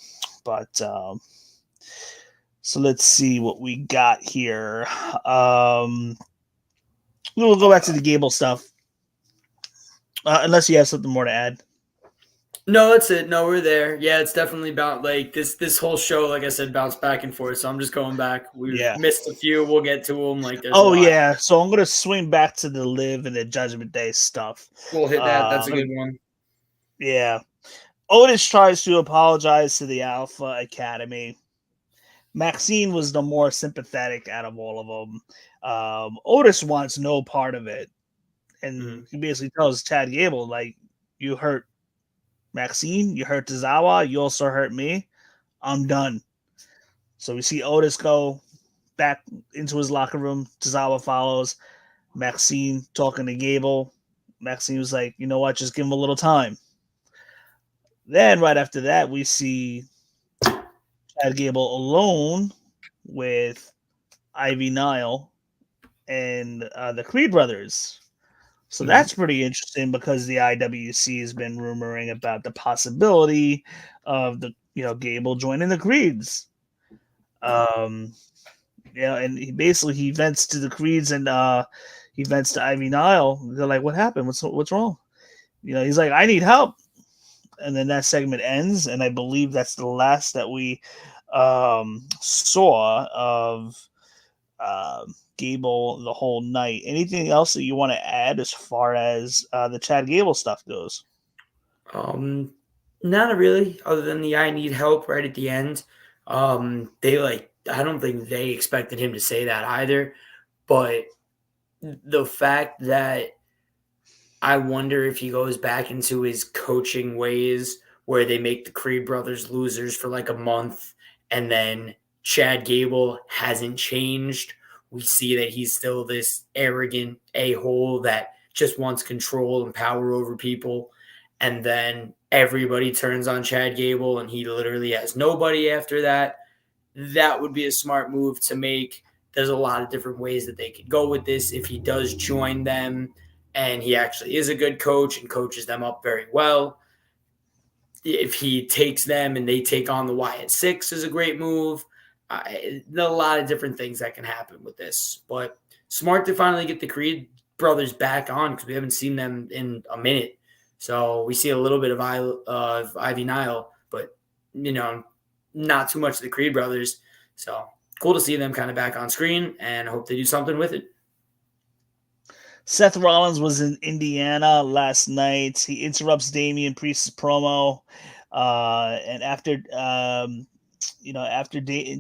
let's see what we got here. We'll go back to the Gable stuff. Unless you have something more to add. No, that's it. No, we're there. Yeah, it's definitely about like this whole show. Like I said, bounced back and forth. So I'm just going back. We've Yeah. missed a few. We'll get to them. Like there's a Oh lot. yeah. So I'm gonna swing back to the Live and the Judgment Day stuff. We'll hit that. That's a good one. Yeah. Otis tries to apologize to the Alpha Academy. Maxine was the more sympathetic out of all of them. Otis wants no part of it. And he basically tells Chad Gable, like, you hurt Maxine, you hurt Tozawa, you also hurt me. I'm done. So we see Otis go back into his locker room. Tozawa follows. Maxine talking to Gable. Maxine was like, you know what, just give him a little time. Then right after that, we see Chad Gable alone with Ivy Nile and the Creed brothers. So that's pretty interesting because the IWC has been rumoring about the possibility of the Gable joining the Creeds. And he vents to the Creeds and he vents to Ivy Nile. They're like, "What happened? What's wrong?" He's like, "I need help." And then that segment ends, and I believe that's the last that we saw of Gable the whole night. Anything else that you want to add as far as the Chad Gable stuff goes? Not really, other than the I need help right at the end. I don't think they expected him to say that either, but the fact that I wonder if he goes back into his coaching ways where they make the Creed brothers losers for like a month and then Chad Gable hasn't changed. We see that he's still this arrogant a-hole that just wants control and power over people. And then everybody turns on Chad Gable and he literally has nobody after that. That would be a smart move to make. There's a lot of different ways that they could go with this if he does join them and he actually is a good coach and coaches them up very well. If he takes them and they take on the Wyatt Six is a great move. There are a lot of different things that can happen with this, but smart to finally get the Creed brothers back on because we haven't seen them in a minute. So we see a little bit of Ivy Nile, but not too much of the Creed brothers. So cool to see them kind of back on screen, and I hope they do something with it. Seth Rollins was in Indiana last night. He interrupts Damian Priest's promo, and after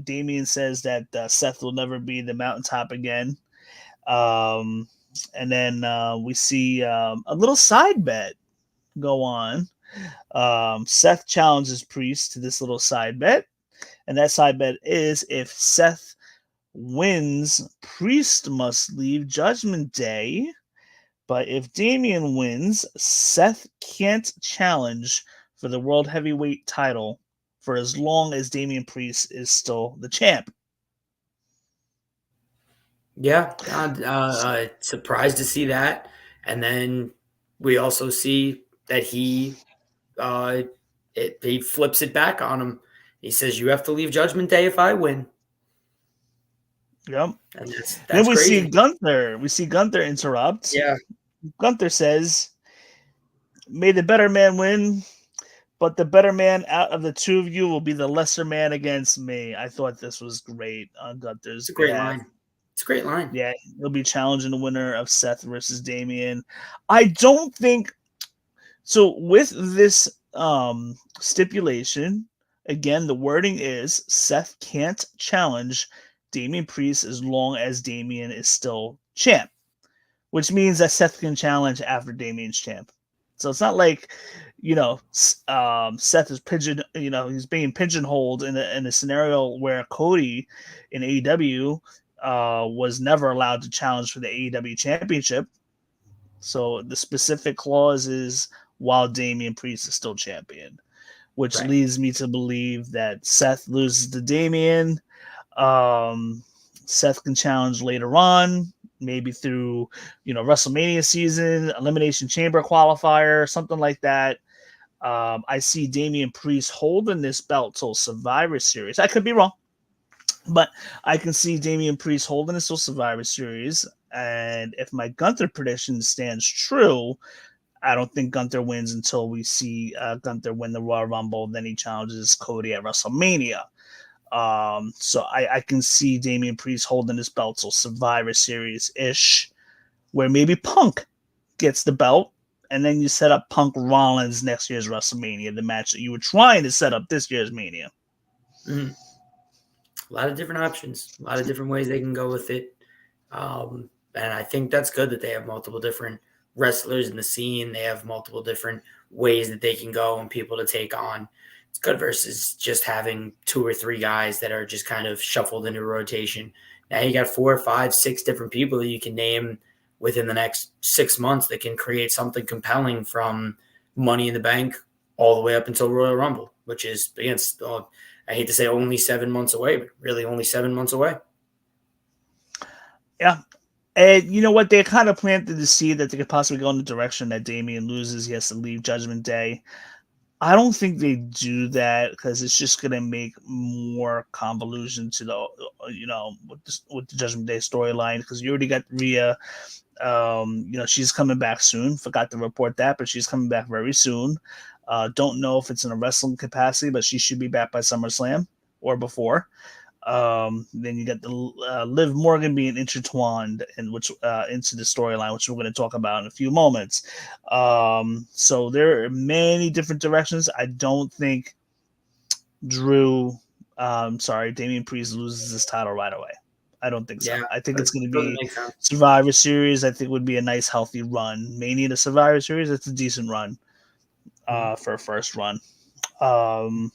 Damian says that Seth will never be the mountaintop again, and then we see a little side bet go on. Seth challenges Priest to this little side bet, and that side bet is if Seth wins, Priest must leave Judgment Day. But if Damian wins, Seth can't challenge for the World Heavyweight title for as long as Damian Priest is still the champ. Yeah, surprised to see that. And then we also see that he flips it back on him. He says, "You have to leave Judgment Day if I win." Yep. And that's then we crazy. see Gunther. We see Gunther interrupt. Yeah. Gunther says, "May the better man win, but the better man out of the two of you will be the lesser man against me." I thought this was great on Gunther's. It's a great line. It's a great line. Yeah, he'll be challenging the winner of Seth versus Damian. I don't think so. With this stipulation, again, the wording is Seth can't challenge Damian Priest as long as Damian is still champ, which means that Seth can challenge after Damian's champ. So it's not like, Seth is he's being pigeonholed in a scenario where Cody in AEW was never allowed to challenge for the AEW championship. So the specific clause is while Damian Priest is still champion, which leads me to believe that Seth loses to Damian. Seth can challenge later on, maybe through, WrestleMania season, Elimination Chamber qualifier, something like that. I see Damian Priest holding this belt till Survivor Series. I could be wrong, but I can see Damian Priest holding this till Survivor Series. And if my Gunther prediction stands true, I don't think Gunther wins until we see Gunther win the Royal Rumble. Then he challenges Cody at WrestleMania. So I can see Damian Priest holding his belt till Survivor Series-ish, where maybe Punk gets the belt, and then you set up Punk Rollins next year's WrestleMania, the match that you were trying to set up this year's Mania. Mm-hmm. A lot of different options, a lot of different ways they can go with it. And I think that's good that they have multiple different wrestlers in the scene. They have multiple different ways that they can go and people to take on. It's good versus just having 2 or 3 guys that are just kind of shuffled into rotation. Now you got 4, 5, 6 different people that you can name within the next 6 months that can create something compelling from Money in the Bank all the way up until Royal Rumble, which is, against, I hate to say only 7 months away, but really only 7 months away. Yeah. And you know what? They kind of planted the seed that they could possibly go in the direction that Damian loses. He has to leave Judgment Day. I don't think they do that because it's just going to make more convolution to the, with the Judgment Day storyline, because you already got Rhea. She's coming back soon. Forgot to report that, but she's coming back very soon. Don't know if it's in a wrestling capacity, but she should be back by SummerSlam or before. Then you got the Liv Morgan being intertwined into the storyline, which we're going to talk about in a few moments. So there are many different directions. I don't think Damian Priest loses his title right away. I don't think so. Yeah, I think it's going to be sense. Survivor Series. I think would be a nice, healthy run. Mania to Survivor Series, it's a decent run for a first run. Karrion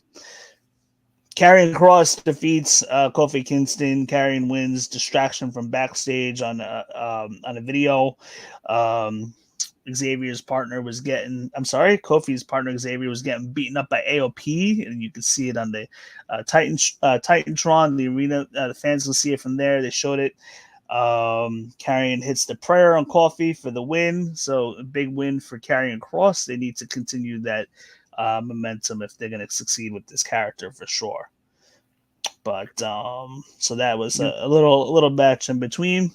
Kross defeats Kofi Kingston. Karrion wins distraction from backstage on a video. Kofi's partner Xavier was getting beaten up by AOP, and you can see it on the Titantron, the arena. The fans can see it from there. They showed it. Karrion hits the prayer on Kofi for the win. So a big win for Karrion Kross. They need to continue that momentum if they're going to succeed with this character for sure. But so that was a little match in between.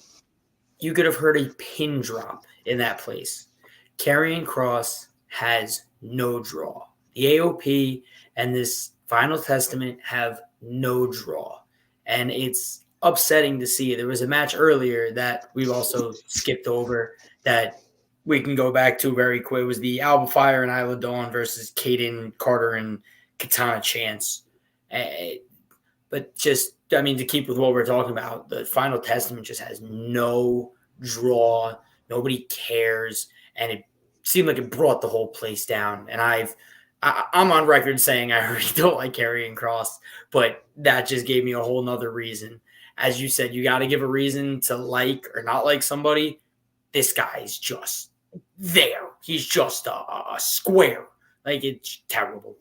You could have heard a pin drop in that place. Karrion Kross has no draw. The AOP and this Final Testament have no draw. And it's upsetting to see. There was a match earlier that we've also skipped over that we can go back to very quick. It was the Alba Fire and Isla Dawn versus Kaden Carter and Katana Chance. But just, to keep with what we're talking about, the Final Testament just has no draw. Nobody cares. And it seemed like it brought the whole place down. And I'm on record saying I already don't like Karrion Kross, but that just gave me a whole nother reason. As you said, you got to give a reason to like or not like somebody. This guy is just there. He's just a square. Like, it's terrible.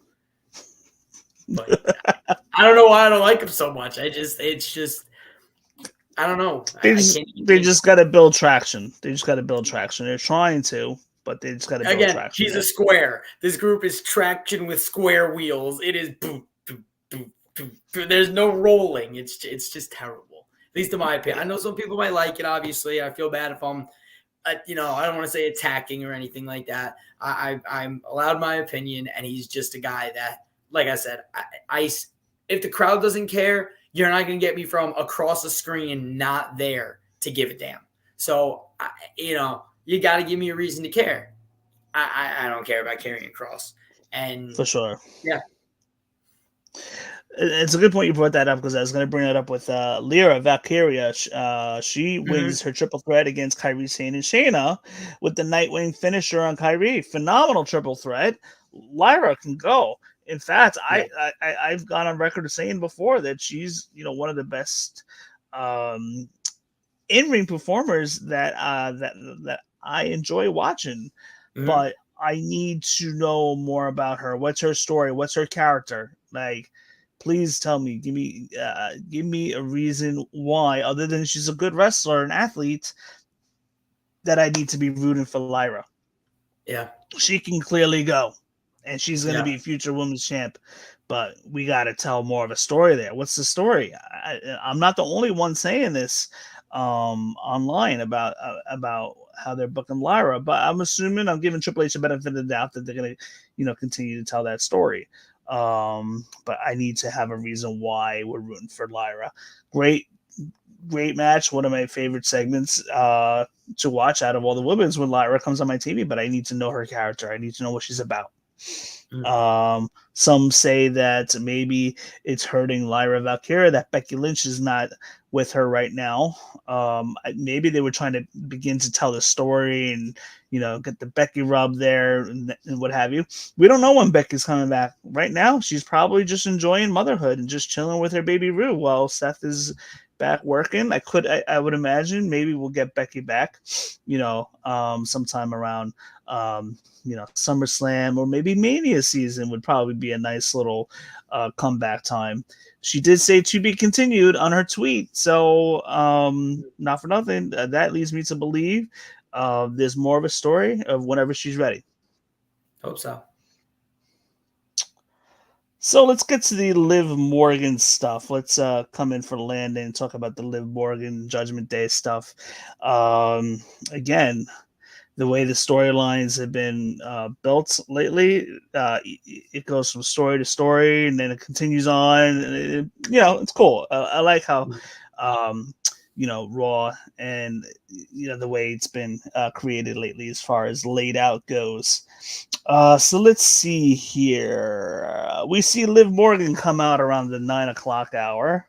But I don't know why I don't like him so much. I don't know. They just got to build traction. They're trying to, but they just got to build traction. He's a square. This group is traction with square wheels. It is boom, boom, boom, boom. There's no rolling. It's just terrible. At least in my opinion. I know some people might like it, obviously. I feel bad if I'm, I don't want to say attacking or anything like that. I'm allowed my opinion, and he's just a guy that, like I said, if the crowd doesn't care, you're not going to get me from across the screen not there to give a damn. So, you got to give me a reason to care. I don't care about Karrion Kross. And for sure. Yeah. It's a good point you brought that up, because I was going to bring that up with Lyra Valkyria. She wins her triple threat against Kairi Sane and Shayna with the Nightwing finisher on Kairi. Phenomenal triple threat. Lyra can go. In fact, I've gone on record of saying before that she's one of the best in-ring performers that I enjoy watching. Mm-hmm. But I need to know more about her. What's her story? What's her character? Like, please tell me. Give me a reason why, other than she's a good wrestler and athlete, that I need to be rooting for Lyra. Yeah, she can clearly go. And she's going to be future women's champ, but we got to tell more of a story there. What's the story? I'm not the only one saying this. online about how they're booking Lyra. But I'm giving Triple H a benefit of the doubt that they're going to, continue to tell that story. But I need to have a reason why we're rooting for Lyra. Great match. One of my favorite segments to watch out of all the women's when Lyra comes on my TV, but I need to know her character. I need to know what she's about. Some say that maybe it's hurting Lyra Valkyria that Becky Lynch is not with her right now. Maybe they were trying to begin to tell the story and get the Becky rub there and what have you. We don't know when Becky's coming back. Right now, she's probably just enjoying motherhood and just chilling with her baby Rue while Seth is back working. I would imagine maybe we'll get Becky back, sometime around SummerSlam or maybe Mania season would probably be a nice little comeback time. She did say to be continued on her tweet, so not for nothing. That leads me to believe there's more of a story of whenever she's ready. Hope so. So let's get to the Liv Morgan stuff. Let's come in for Landon and talk about the Liv Morgan Judgment Day stuff. Again, the way the storylines have been built lately, it goes from story to story, and then it continues on. And it's cool. I like how, Raw and the way it's been created lately as far as laid out goes. So let's see here. We see Liv Morgan come out around the 9:00 hour,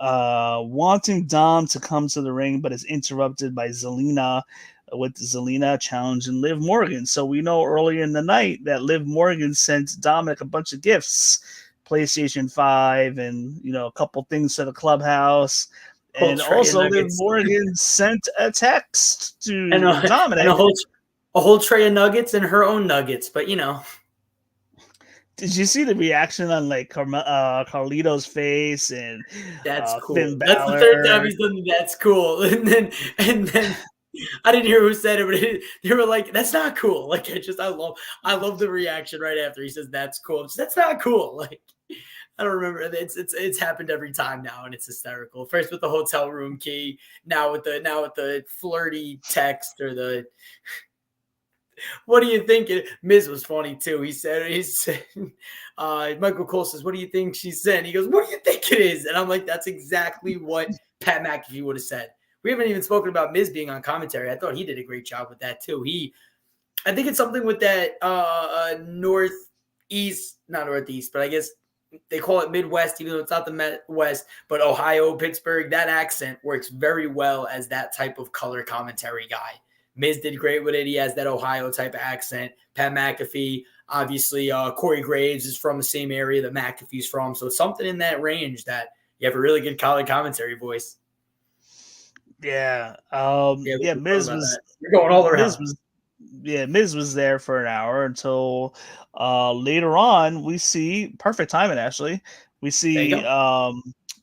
wanting Dom to come to the ring, but is interrupted by Zelina, with Zelina challenging Liv Morgan. So we know earlier in the night that Liv Morgan sent Dominic a bunch of gifts, PlayStation 5 and, a couple things to the clubhouse. And also Liv Morgan sent a text to Dominic. And a whole tray of nuggets and her own nuggets, but Did you see the reaction on Carlito's face and that's cool? Finn That's Balor? the third time he's done that's cool. And then I didn't hear who said it, but they were like, "That's not cool." Like I love the reaction right after he says, "That's cool." That's not cool. Like I don't remember. It's happened every time now, and it's hysterical. First with the hotel room key, now with the flirty text or the. What do you think? Miz was funny too. He said, Michael Cole says, "What do you think she said?" He goes, "What do you think it is?" And I'm like, that's exactly what Pat McAfee would have said. We haven't even spoken about Miz being on commentary. I thought he did a great job with that too. I think it's something with that northeast, not northeast, but I guess they call it Midwest, even though it's not the Midwest, but Ohio, Pittsburgh, that accent works very well as that type of color commentary guy. Miz did great with it. He has that Ohio type of accent. Pat McAfee, obviously, Corey Graves is from the same area that McAfee's from. So it's something in that range that you have a really good color commentary voice. Yeah. Miz was. You're going all around. Miz was there for an hour until later on. We see perfect timing. Actually, we see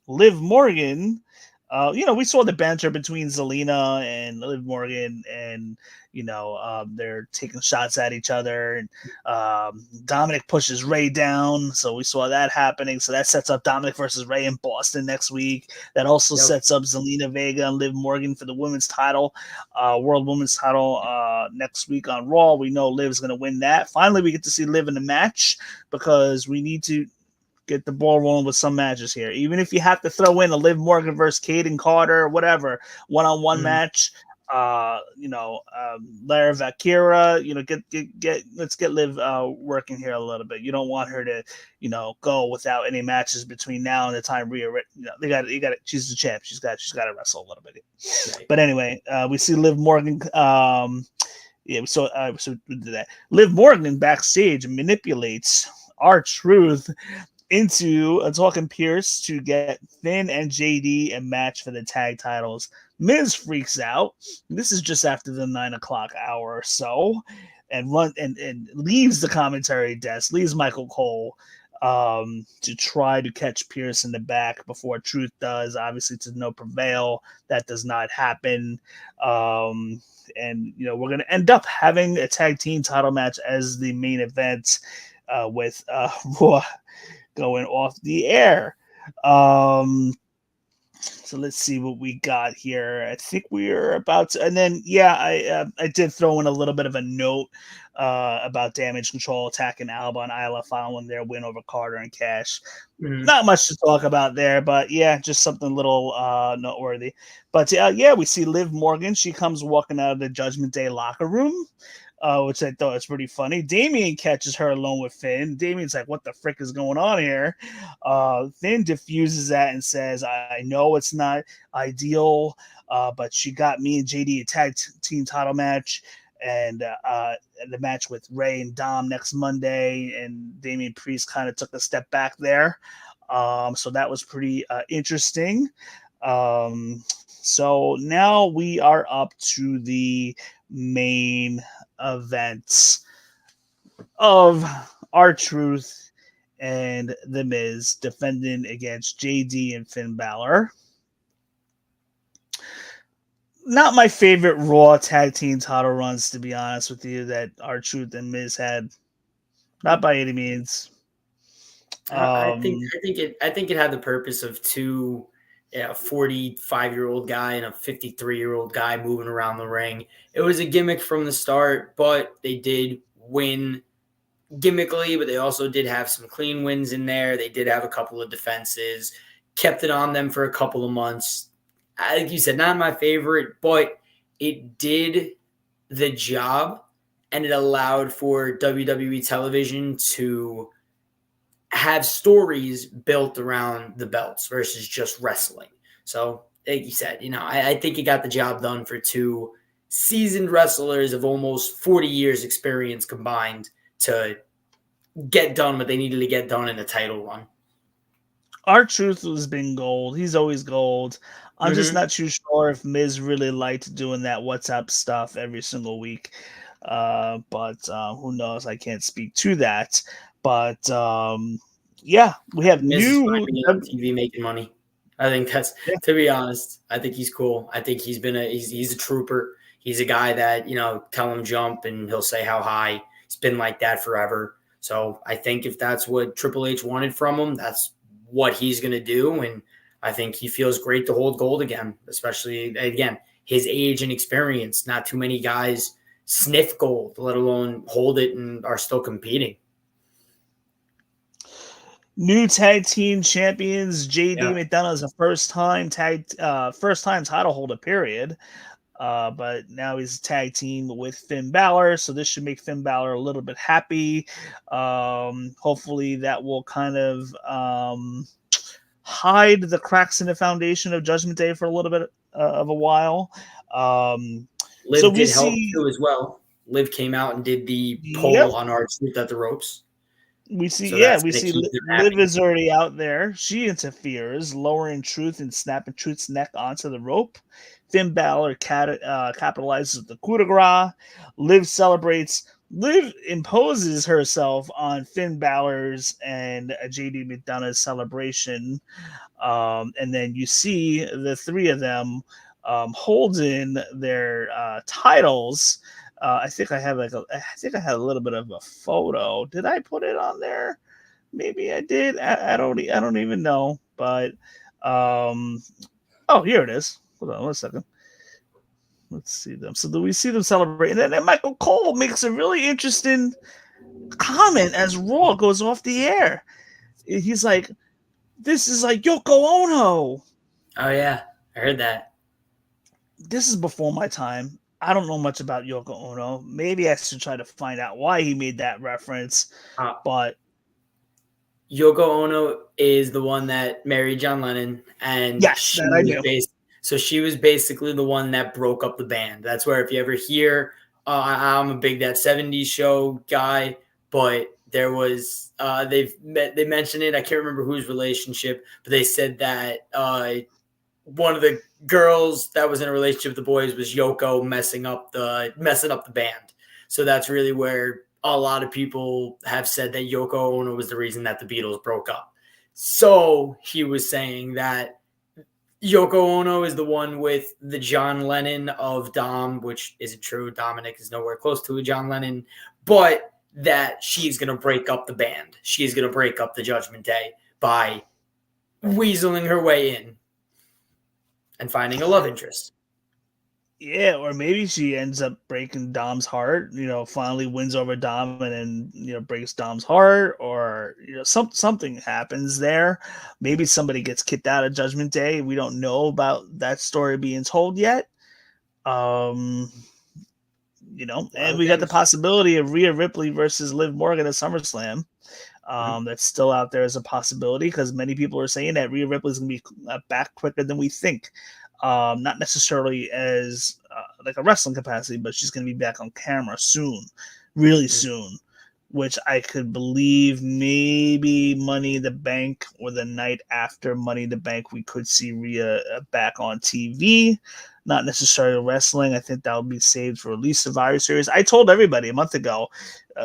Liv Morgan. We saw the banter between Zelina and Liv Morgan, and they're taking shots at each other, and Dominic pushes Ray down, so we saw that happening. So that sets up Dominic versus Ray in Boston next week. That also sets up Zelina Vega and Liv Morgan for the women's title, World Women's title next week on Raw. We know Liv's going to win that. Finally, we get to see Liv in the match because we need to get the ball rolling with some matches here. Even if you have to throw in a Liv Morgan versus Kaden Carter or whatever, one-on-one match, Lara Valkyria, let's get Liv working here a little bit. You don't want her to, go without any matches between now and the time Rhea, they got it. She's the champ. She's got to wrestle a little bit. Right. But anyway, we see Liv Morgan. So we did that. Liv Morgan backstage manipulates R-Truth into talking Pierce to get Finn and JD a match for the tag titles. Miz freaks out. This is just after the 9:00 hour or so, and leaves the commentary desk, leaves Michael Cole to try to catch Pierce in the back before Truth does. Obviously, to no prevail. That does not happen. And we're going to end up having a tag team title match as the main event with Raw going off the air. So let's see what we got here. I think we're about to, and then I did throw in a little bit of a note about Damage Control attacking Alba and Isla following their win over Carter and Cash. Not much to talk about there, but yeah, just something a little noteworthy. But we see Liv Morgan. She comes walking out of the Judgment Day locker room, which I thought was pretty funny. Damien catches her alone with Finn. Damien's like, what the frick is going on here? Finn diffuses that and says, I know it's not ideal, but she got me and JD a tag team title match. And the match with Ray and Dom next Monday, and Damian Priest kind of took a step back there. So that was pretty interesting. So now we are up to the main events of R-Truth and The Miz defending against JD and Finn Balor. Not my favorite Raw tag team title runs, to be honest with you, that R-Truth and Miz had. Not by any means. I think it had the purpose of two, a 45-year-old guy and a 53-year-old guy moving around the ring. It was a gimmick from the start, but they did win gimmickly, but they also did have some clean wins in there. They did have a couple of defenses, kept it on them for a couple of months. Like you said, not my favorite, but it did the job, and it allowed for WWE television to have stories built around the belts versus just wrestling. So, like you said, I think it got the job done for two seasoned wrestlers of almost 40 years experience combined to get done what they needed to get done in a title run. R-Truth has been gold. He's always gold. I'm just not too sure if Miz really liked doing that WhatsApp stuff every single week. But who knows? I can't speak to that. But we have Miz new on TV making money. I think that's to be honest. I think he's cool. I think he's a trooper. He's a guy that tell him jump and he'll say how high. He's been like that forever. So I think if that's what Triple H wanted from him, that's what he's going to do. And I think he feels great to hold gold again, especially, again, his age and experience. Not too many guys sniff gold, let alone hold it and are still competing. New tag team champions. JD McDonough is a first time title holder, period. But now he's tag team with Finn Balor, so this should make Finn Balor a little bit happy. Hopefully that will kind of hide the cracks in the foundation of Judgment Day for a little bit of a while. Liv did help too as well. Liv came out and did the poll on R-Truth at the ropes. We see Liv is already out there. She interferes, lowering Truth and snapping Truth's neck onto the rope. Finn Balor capitalizes the coup de grace. Liv celebrates. Liv imposes herself on Finn Balor's and JD McDonough's celebration. And then you see the three of them holding their titles. I think I had a little bit of a photo. Did I put it on there? Maybe I did. I don't even know. But here it is. Hold on 1 second. Let's see them. So do we see them celebrating? And then Michael Cole makes a really interesting comment as Raw goes off the air. He's like, "This is like Yoko Ono." Oh yeah, I heard that. This is before my time. I don't know much about Yoko Ono. Maybe I should try to find out why he made that reference. But Yoko Ono is the one that married John Lennon, and yes, that I knew. So she was basically the one that broke up the band. That's where if you ever hear, I'm a big That 70s Show guy, but there was they mentioned it. I can't remember whose relationship, but they said that one of the girls that was in a relationship with the boys was Yoko messing up the band. So that's really where a lot of people have said that Yoko Ono was the reason that the Beatles broke up. So he was saying that Yoko Ono is the one with the John Lennon of Dom, which isn't true. Dominic is nowhere close to a John Lennon, but that she's going to break up the band. She's going to break up the Judgment Day by weaseling her way in. and finding a love interest. Yeah, or maybe she ends up breaking Dom's heart, finally wins over Dom and then, breaks Dom's heart, or, something happens there. Maybe somebody gets kicked out of Judgment Day. We don't know about that story being told yet. Um, A lot and of we got the things. possibility of Rhea Ripley versus Liv Morgan at SummerSlam. That's still out there as a possibility because many people are saying that Rhea Ripley is going to be back quicker than we think. Not necessarily as like a wrestling capacity, but she's going to be back on camera soon, really soon, which I could believe maybe Money in the Bank or the night after Money in the Bank, we could see Rhea back on TV. Not necessarily wrestling. I think that would be saved for at least Survivor Series. I told everybody a month ago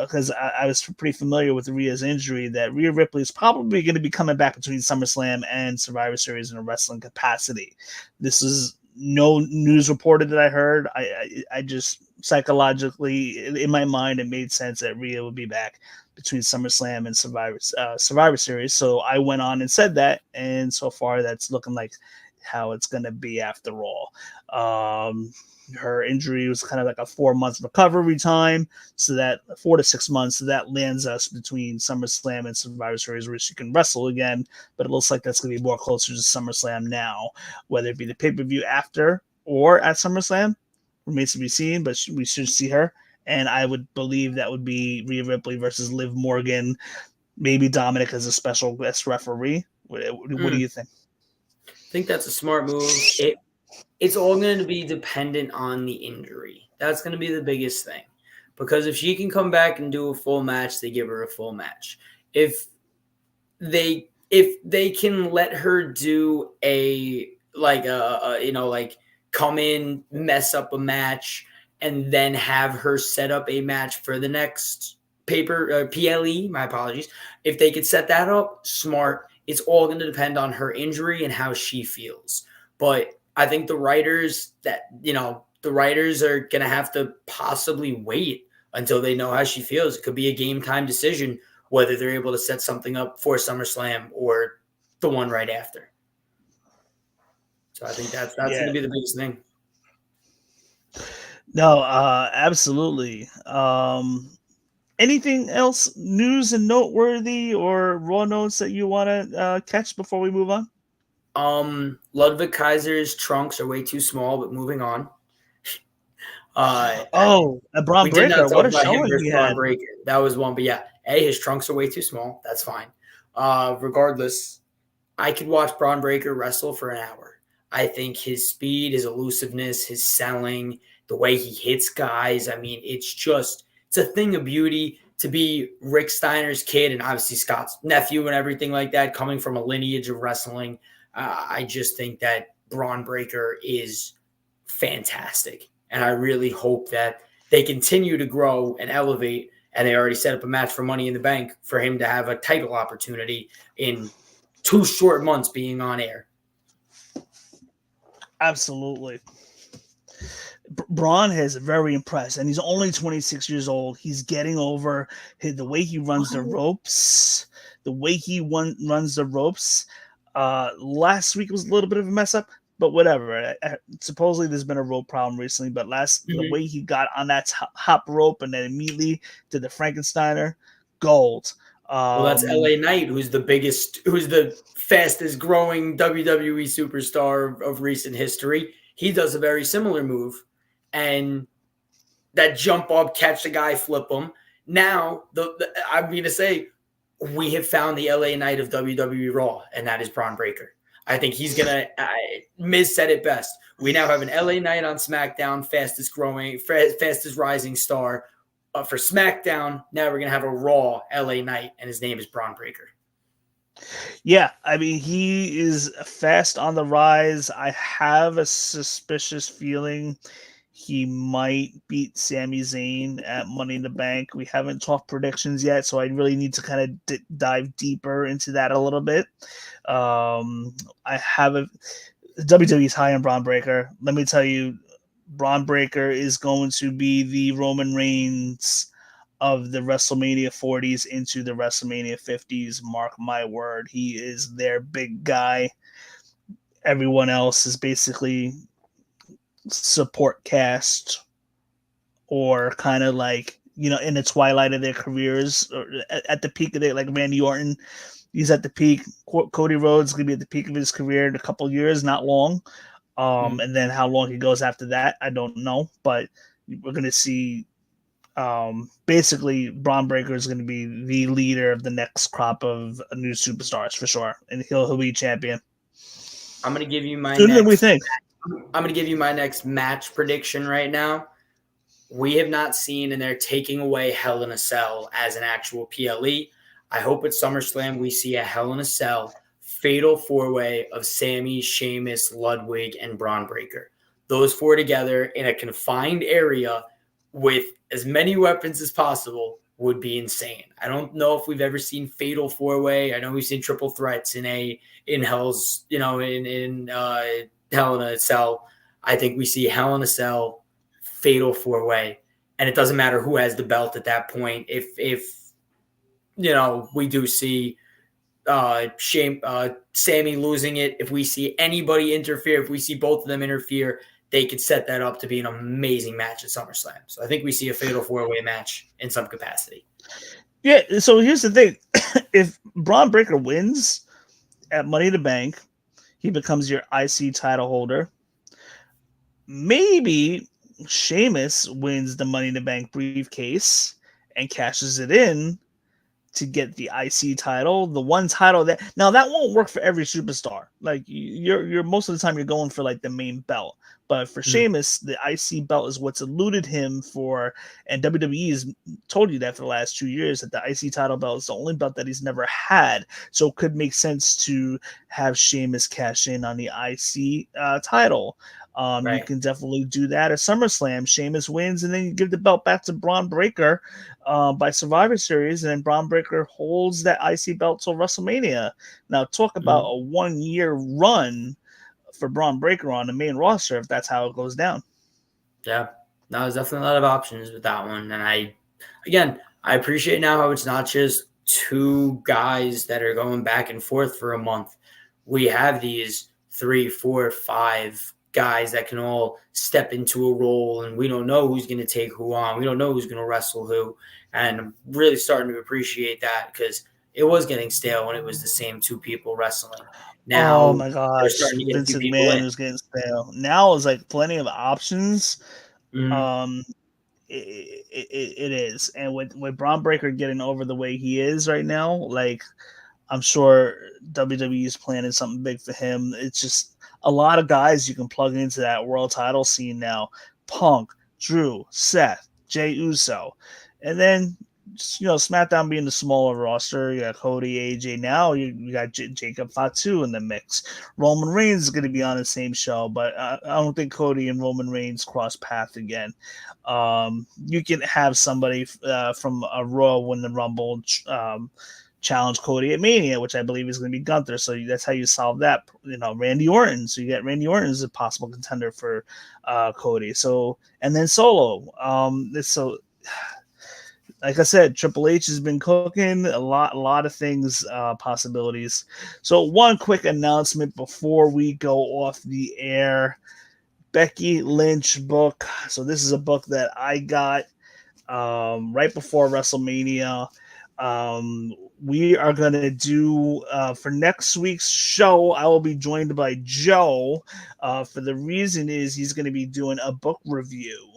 because I was pretty familiar with Rhea's injury that Rhea Ripley is probably going to be coming back between SummerSlam and Survivor Series in a wrestling capacity. This is no news reported that I heard. I just psychologically in my mind it made sense that Rhea would be back between SummerSlam and Survivor Series. So I went on and said that, and so far that's looking like how it's going to be after all. Her injury was kind of like a 4-month recovery time, so that 4 to 6 months, so that lands us between SummerSlam and Survivor Series where she can wrestle again, but it looks like that's going to be more closer to SummerSlam now, whether it be the pay-per-view after or at SummerSlam remains to be seen, but we should see her, and I would believe that would be Rhea Ripley versus Liv Morgan, maybe Dominic as a special guest referee. What do you think? I think that's a smart move. It's all going to be dependent on the injury. That's going to be the biggest thing. Because if she can come back and do a full match, they give her a full match. If they can let her do come in, mess up a match, and then have her set up a match for the next PLE, my apologies. If they could set that up, smart. It's all going to depend on her injury and how she feels. But I think the writers are going to have to possibly wait until they know how she feels. It could be a game time decision whether they're able to set something up for SummerSlam or the one right after. So I think that's going to be the biggest thing. No, absolutely. Anything else, news and noteworthy or raw notes that you want to catch before we move on? Ludwig Kaiser's trunks are way too small, but moving on. Braun we did Breaker. not talk What a about him showing versus he Braun had. Breaker. That was one, but yeah, his trunks are way too small. That's fine. Regardless, I could watch Braun Breaker wrestle for an hour. I think his speed, his elusiveness, his selling, the way he hits guys. I mean, it's a thing of beauty to be Rick Steiner's kid and obviously Scott's nephew and everything like that, coming from a lineage of wrestling. I just think that Braun Breaker is fantastic. And I really hope that they continue to grow and elevate. And they already set up a match for Money in the Bank for him to have a title opportunity in 2 short months being on air. Absolutely. Braun has very impressed, and he's only 26 years old. He's getting over the way he runs the ropes. Last week was a little bit of a mess up, but whatever. Supposedly there's been a rope problem recently, but the way he got on that hop rope and then immediately did the Frankensteiner, gold. Well, that's LA Knight, who's the fastest growing WWE superstar of recent history. He does a very similar move, and that jump up, catch the guy, flip him. Now, I'm going to say, we have found the LA Knight of WWE Raw, and that is Braun Breaker. I think he's going to Miz said it best. We now have an LA Knight on SmackDown, fastest rising star. For SmackDown, now we're going to have a Raw LA Knight, and his name is Braun Breaker. Yeah, I mean, he is fast on the rise. I have a suspicious feeling he might beat Sami Zayn at Money in the Bank. We haven't talked predictions yet, so I really need to kind of dive deeper into that a little bit. WWE's high on Braun Breaker. Let me tell you, Braun Breaker is going to be the Roman Reigns of the WrestleMania 40s into the WrestleMania 50s. Mark my word. He is their big guy. everyone else is basically support cast or kind of like, in the twilight of their careers or at the peak of their, like Randy Orton. He's at the peak. Cody Rhodes is going to be at the peak of his career in a couple of years, not long. And then how long he goes after that, I don't know. But we're going to see basically Braun Breaker is going to be the leader of the next crop of new superstars for sure. And he'll be champion. I'm going to give you my Sooner than we think. I'm going to give you my next match prediction right now. We have not seen, and they're taking away Hell in a Cell as an actual PLE. I hope at SummerSlam we see a Hell in a Cell fatal four-way of Sami, Sheamus, Ludwig, and Braun Breaker. Those four together in a confined area with as many weapons as possible would be insane. I don't know if we've ever seen fatal four-way. I know we've seen triple threats in Hell's, in Hell in a Cell. I think we see Hell in a Cell fatal four-way, and it doesn't matter who has the belt at that point. If we do see Sami losing it, if we see anybody interfere, if we see both of them interfere, they could set that up to be an amazing match at SummerSlam. So I think we see a fatal four-way match in some capacity. Yeah, so here's the thing. If Braun Breaker wins at Money in the Bank, he becomes your IC title holder. Maybe Sheamus wins the Money in the Bank briefcase and cashes it in to get the IC title, the one title that won't work for every superstar. Like you're most of the time you're going for like the main belt, but for Sheamus, the IC belt is what's eluded him for, and WWE has told you that for the last 2 years that the IC title belt is the only belt that he's never had. So it could make sense to have Sheamus cash in on the IC title. Right. You can definitely do that at SummerSlam. Sheamus wins, and then you give the belt back to Braun Breaker by Survivor Series, and then Braun Breaker holds that IC belt till WrestleMania. Now, talk about a 1 year run for Braun Breaker on the main roster if that's how it goes down. Yeah, no, there's definitely a lot of options with that one. And I appreciate now how it's not just two guys that are going back and forth for a month. We have these 3, 4, 5 guys that can all step into a role, and we don't know who's going to take who on. We don't know who's going to wrestle who. And I'm really starting to appreciate that because it was getting stale when it was the same two people wrestling. Now, oh my gosh, Vince McMahon was getting stale. Now it's like plenty of options. It is. And with Braun Breaker getting over the way he is right now, like I'm sure WWE is planning something big for him. It's just a lot of guys you can plug into that world title scene now. Punk, Drew, Seth, Jey Uso. And then, SmackDown being the smaller roster, you got Cody, AJ. Now you got Jacob Fatu in the mix. Roman Reigns is going to be on the same show, but I don't think Cody and Roman Reigns cross path again. You can have somebody from a Raw win the Rumble challenge Cody at Mania, which I believe is going to be Gunther. So that's how you solve that. Randy Orton. So you get Randy Orton as a possible contender for Cody. So, and then Solo. Like I said, Triple H has been cooking a lot of things, possibilities. So one quick announcement before we go off the air. Becky Lynch book. So this is a book that I got right before WrestleMania. We are going to do, for next week's show, I will be joined by Joe. For the reason is he's going to be doing a book review.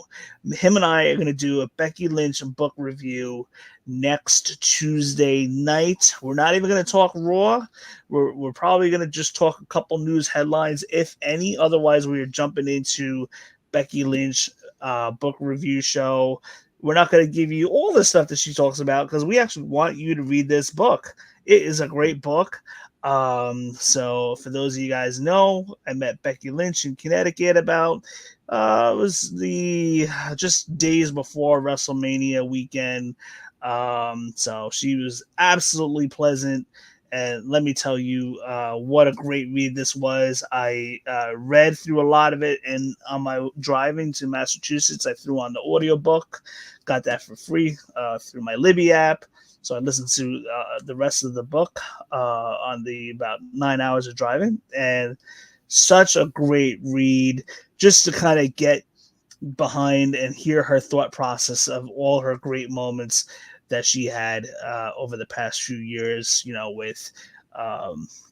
Him and I are going to do a Becky Lynch book review next Tuesday night. We're not even going to talk Raw. We're probably going to just talk a couple news headlines, if any. Otherwise, we are jumping into Becky Lynch book review show. We're not going to give you all the stuff that she talks about because we actually want you to read this book. It is a great book. So for those of you guys know, I met Becky Lynch in Connecticut about it was just days before WrestleMania weekend. So she was absolutely pleasant. And let me tell you what a great read this was. I read through a lot of it, and on my driving to Massachusetts, I threw on the audiobook. Got that for free through my Libby app. So I listened to the rest of the book on the about 9 hours of driving. And such a great read just to kind of get behind and hear her thought process of all her great moments that she had over the past few years, with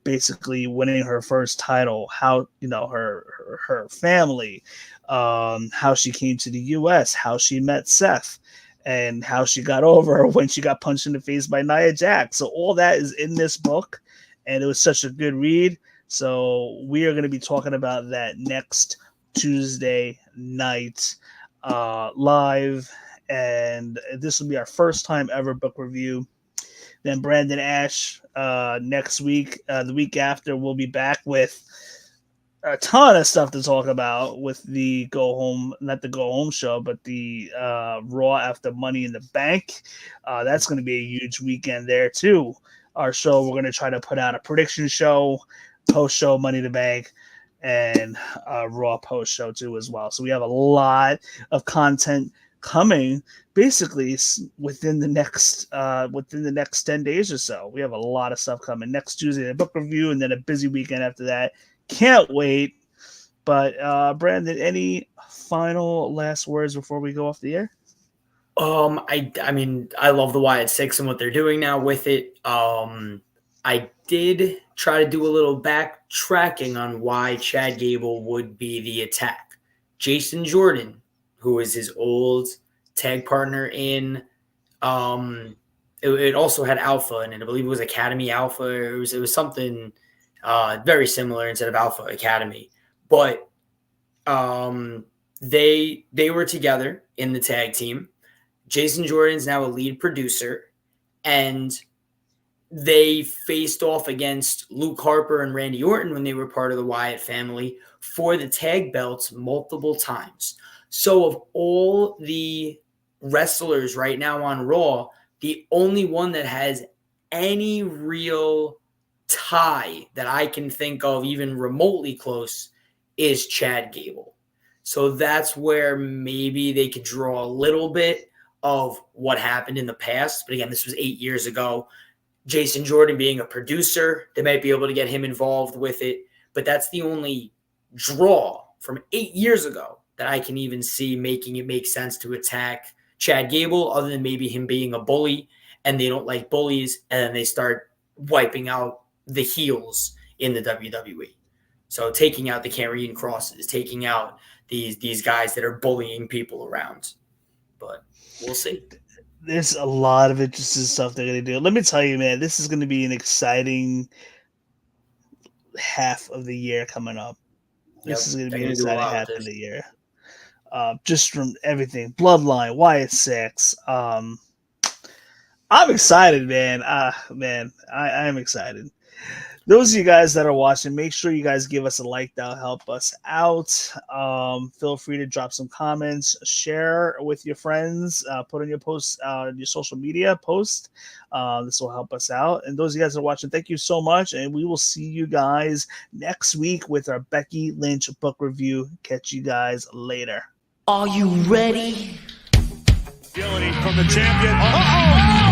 basically winning her first title, how, her family, how she came to the U.S., how she met Seth, and how she got over when she got punched in the face by Nia Jax. So all that is in this book, and it was such a good read. So we are going to be talking about that next Tuesday night live, and this will be our first time ever book review. Then Brandon Ash next week, the week after, we'll be back with a ton of stuff to talk about with the not the go home show, but the Raw after Money in the Bank. That's going to be a huge weekend there too. Our show, we're going to try to put out a prediction show, post show Money in the Bank, and Raw post show too as well. So we have a lot of content coming basically within the next 10 days or so. We have a lot of stuff coming next Tuesday, a book review, and then a busy weekend after that. Can't wait. But Brandon, any final last words before we go off the air? I mean, I love the Wyatt 6 and what they're doing now with it. I did try to do a little backtracking on why Chad Gable would be the attack. Jason Jordan, who is his old tag partner in, it also had Alpha in it. I believe it was Academy Alpha. It was something very similar instead of Alpha Academy. But they were together in the tag team. Jason Jordan's now a lead producer, and they faced off against Luke Harper and Randy Orton when they were part of the Wyatt family for the tag belts multiple times. So of all the wrestlers right now on Raw, the only one that has any real tie that I can think of even remotely close is Chad Gable. So that's where maybe they could draw a little bit of what happened in the past. But again, this was 8 years ago. Jason Jordan being a producer, they might be able to get him involved with it. But that's the only draw from 8 years ago that I can even see making it make sense to attack Chad Gable, other than maybe him being a bully and they don't like bullies, and then they start wiping out the heels in the WWE. So taking out the Karrion Crosses, taking out these guys that are bullying people around. But we'll see. There's a lot of interesting stuff they're going to do. Let me tell you, man, this is going to be an exciting half of the year coming up. This is going to be an exciting half of the year. Just from everything. Bloodline, Wyatt 6. I'm excited, man. I am excited. Those of you guys that are watching, make sure you guys give us a like. That'll help us out. Feel free to drop some comments, share with your friends, put on your post, your social media post. This will help us out. And those of you guys that are watching, thank you so much. And we will see you guys next week with our Becky Lynch book review. Catch you guys later. Are you ready? Agility from the champion. Uh-oh!